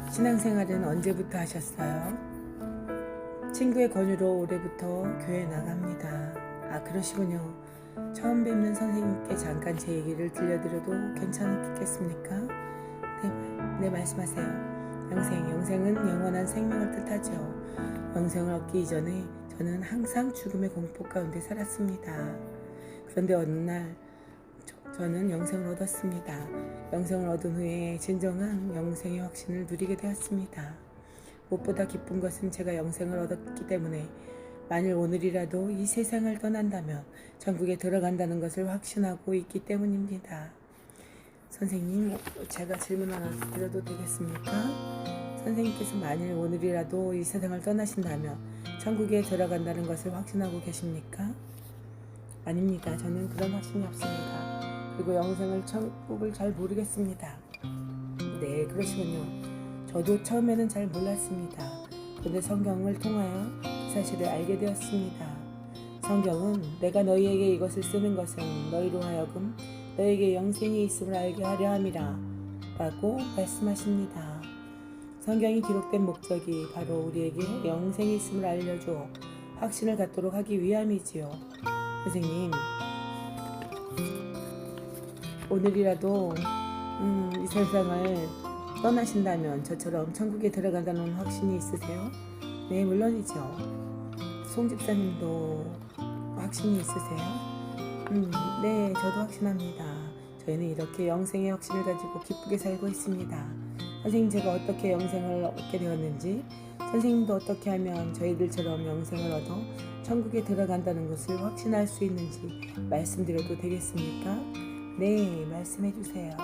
신앙생활은 언제부터 하셨어요? 친구의 권유로 올해부터 교회 나갑니다. 그러시군요. 처음 뵙는 선생님께 잠깐 제 얘기를 들려드려도 괜찮겠습니까? 네, 말씀하세요. 영생은 영원한 생명을 뜻하죠. 영생을 얻기 이전에 저는 항상 죽음의 공포 가운데 살았습니다. 그런데 어느 날 저는 영생을 얻었습니다. 영생을 얻은 후에 진정한 영생의 확신을 누리게 되었습니다. 무엇보다 기쁜 것은 제가 영생을 얻었기 때문에 만일 오늘이라도 이 세상을 떠난다면 천국에 들어간다는 것을 확신하고 있기 때문입니다. 선생님, 제가 질문 하나 드려도 되겠습니까? 선생님께서 만일 오늘이라도 이 세상을 떠나신다면 천국에 들어간다는 것을 확신하고 계십니까? 아닙니다. 저는 그런 확신이 없습니다. 그리고 영생을 천국을 잘 모르겠습니다. 네, 그러시군요. 저도 처음에는 잘 몰랐습니다. 그런데 성경을 통하여 그 사실을 알게 되었습니다. 성경은 내가 너희에게 이것을 쓰는 것은 너희로 하여금 너희에게 영생이 있음을 알게 하려 함이라 라고 말씀하십니다. 성경이 기록된 목적이 바로 우리에게 영생이 있음을 알려줘 확신을 갖도록 하기 위함이지요. 선생님, 오늘이라도 이 세상을 떠나신다면 저처럼 천국에 들어간다는 확신이 있으세요? 네, 물론이죠. 송 집사님도 확신이 있으세요? 네, 저도 확신합니다. 저희는 이렇게 영생의 확신을 가지고 기쁘게 살고 있습니다. 선생님, 제가 어떻게 영생을 얻게 되었는지, 선생님도 어떻게 하면 저희들처럼 영생을 얻어 천국에 들어간다는 것을 확신할 수 있는지 말씀드려도 되겠습니까? 네, 말씀해 주세요.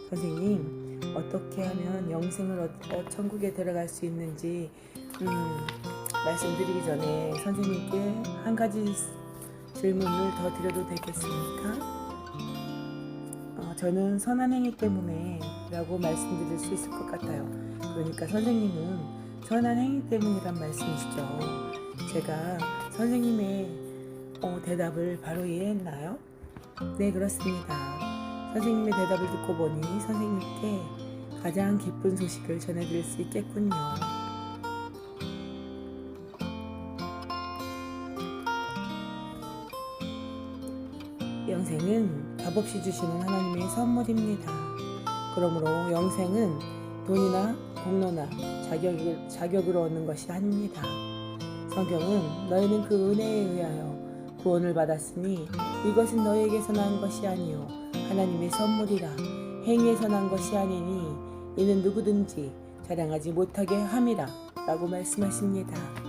선생님, 어떻게 하면 영생을 얻어 천국에 들어갈 수 있는지 말씀드리기 전에 선생님께 한 가지 질문을 더 드려도 되겠습니까? 저는 선한 행위 때문에 라고 말씀드릴 수 있을 것 같아요. 그러니까 선생님은 선한 행위 때문이란 말씀이시죠. 제가 선생님의 대답을 바로 이해했나요? 네, 그렇습니다. 선생님의 대답을 듣고 보니 선생님께 가장 기쁜 소식을 전해드릴 수 있겠군요. 영생은 값없이 주시는 하나님의 선물입니다. 그러므로 영생은 돈이나 공로나 자격으로 얻는 것이 아닙니다. 성경은 너희는 그 은혜에 의하여 구원을 받았으니 이것은 너희에게서 난 것이 아니요 하나님의 선물이라. 행위에서 난 것이 아니니 이는 누구든지 자랑하지 못하게 함이라 라고 말씀하십니다.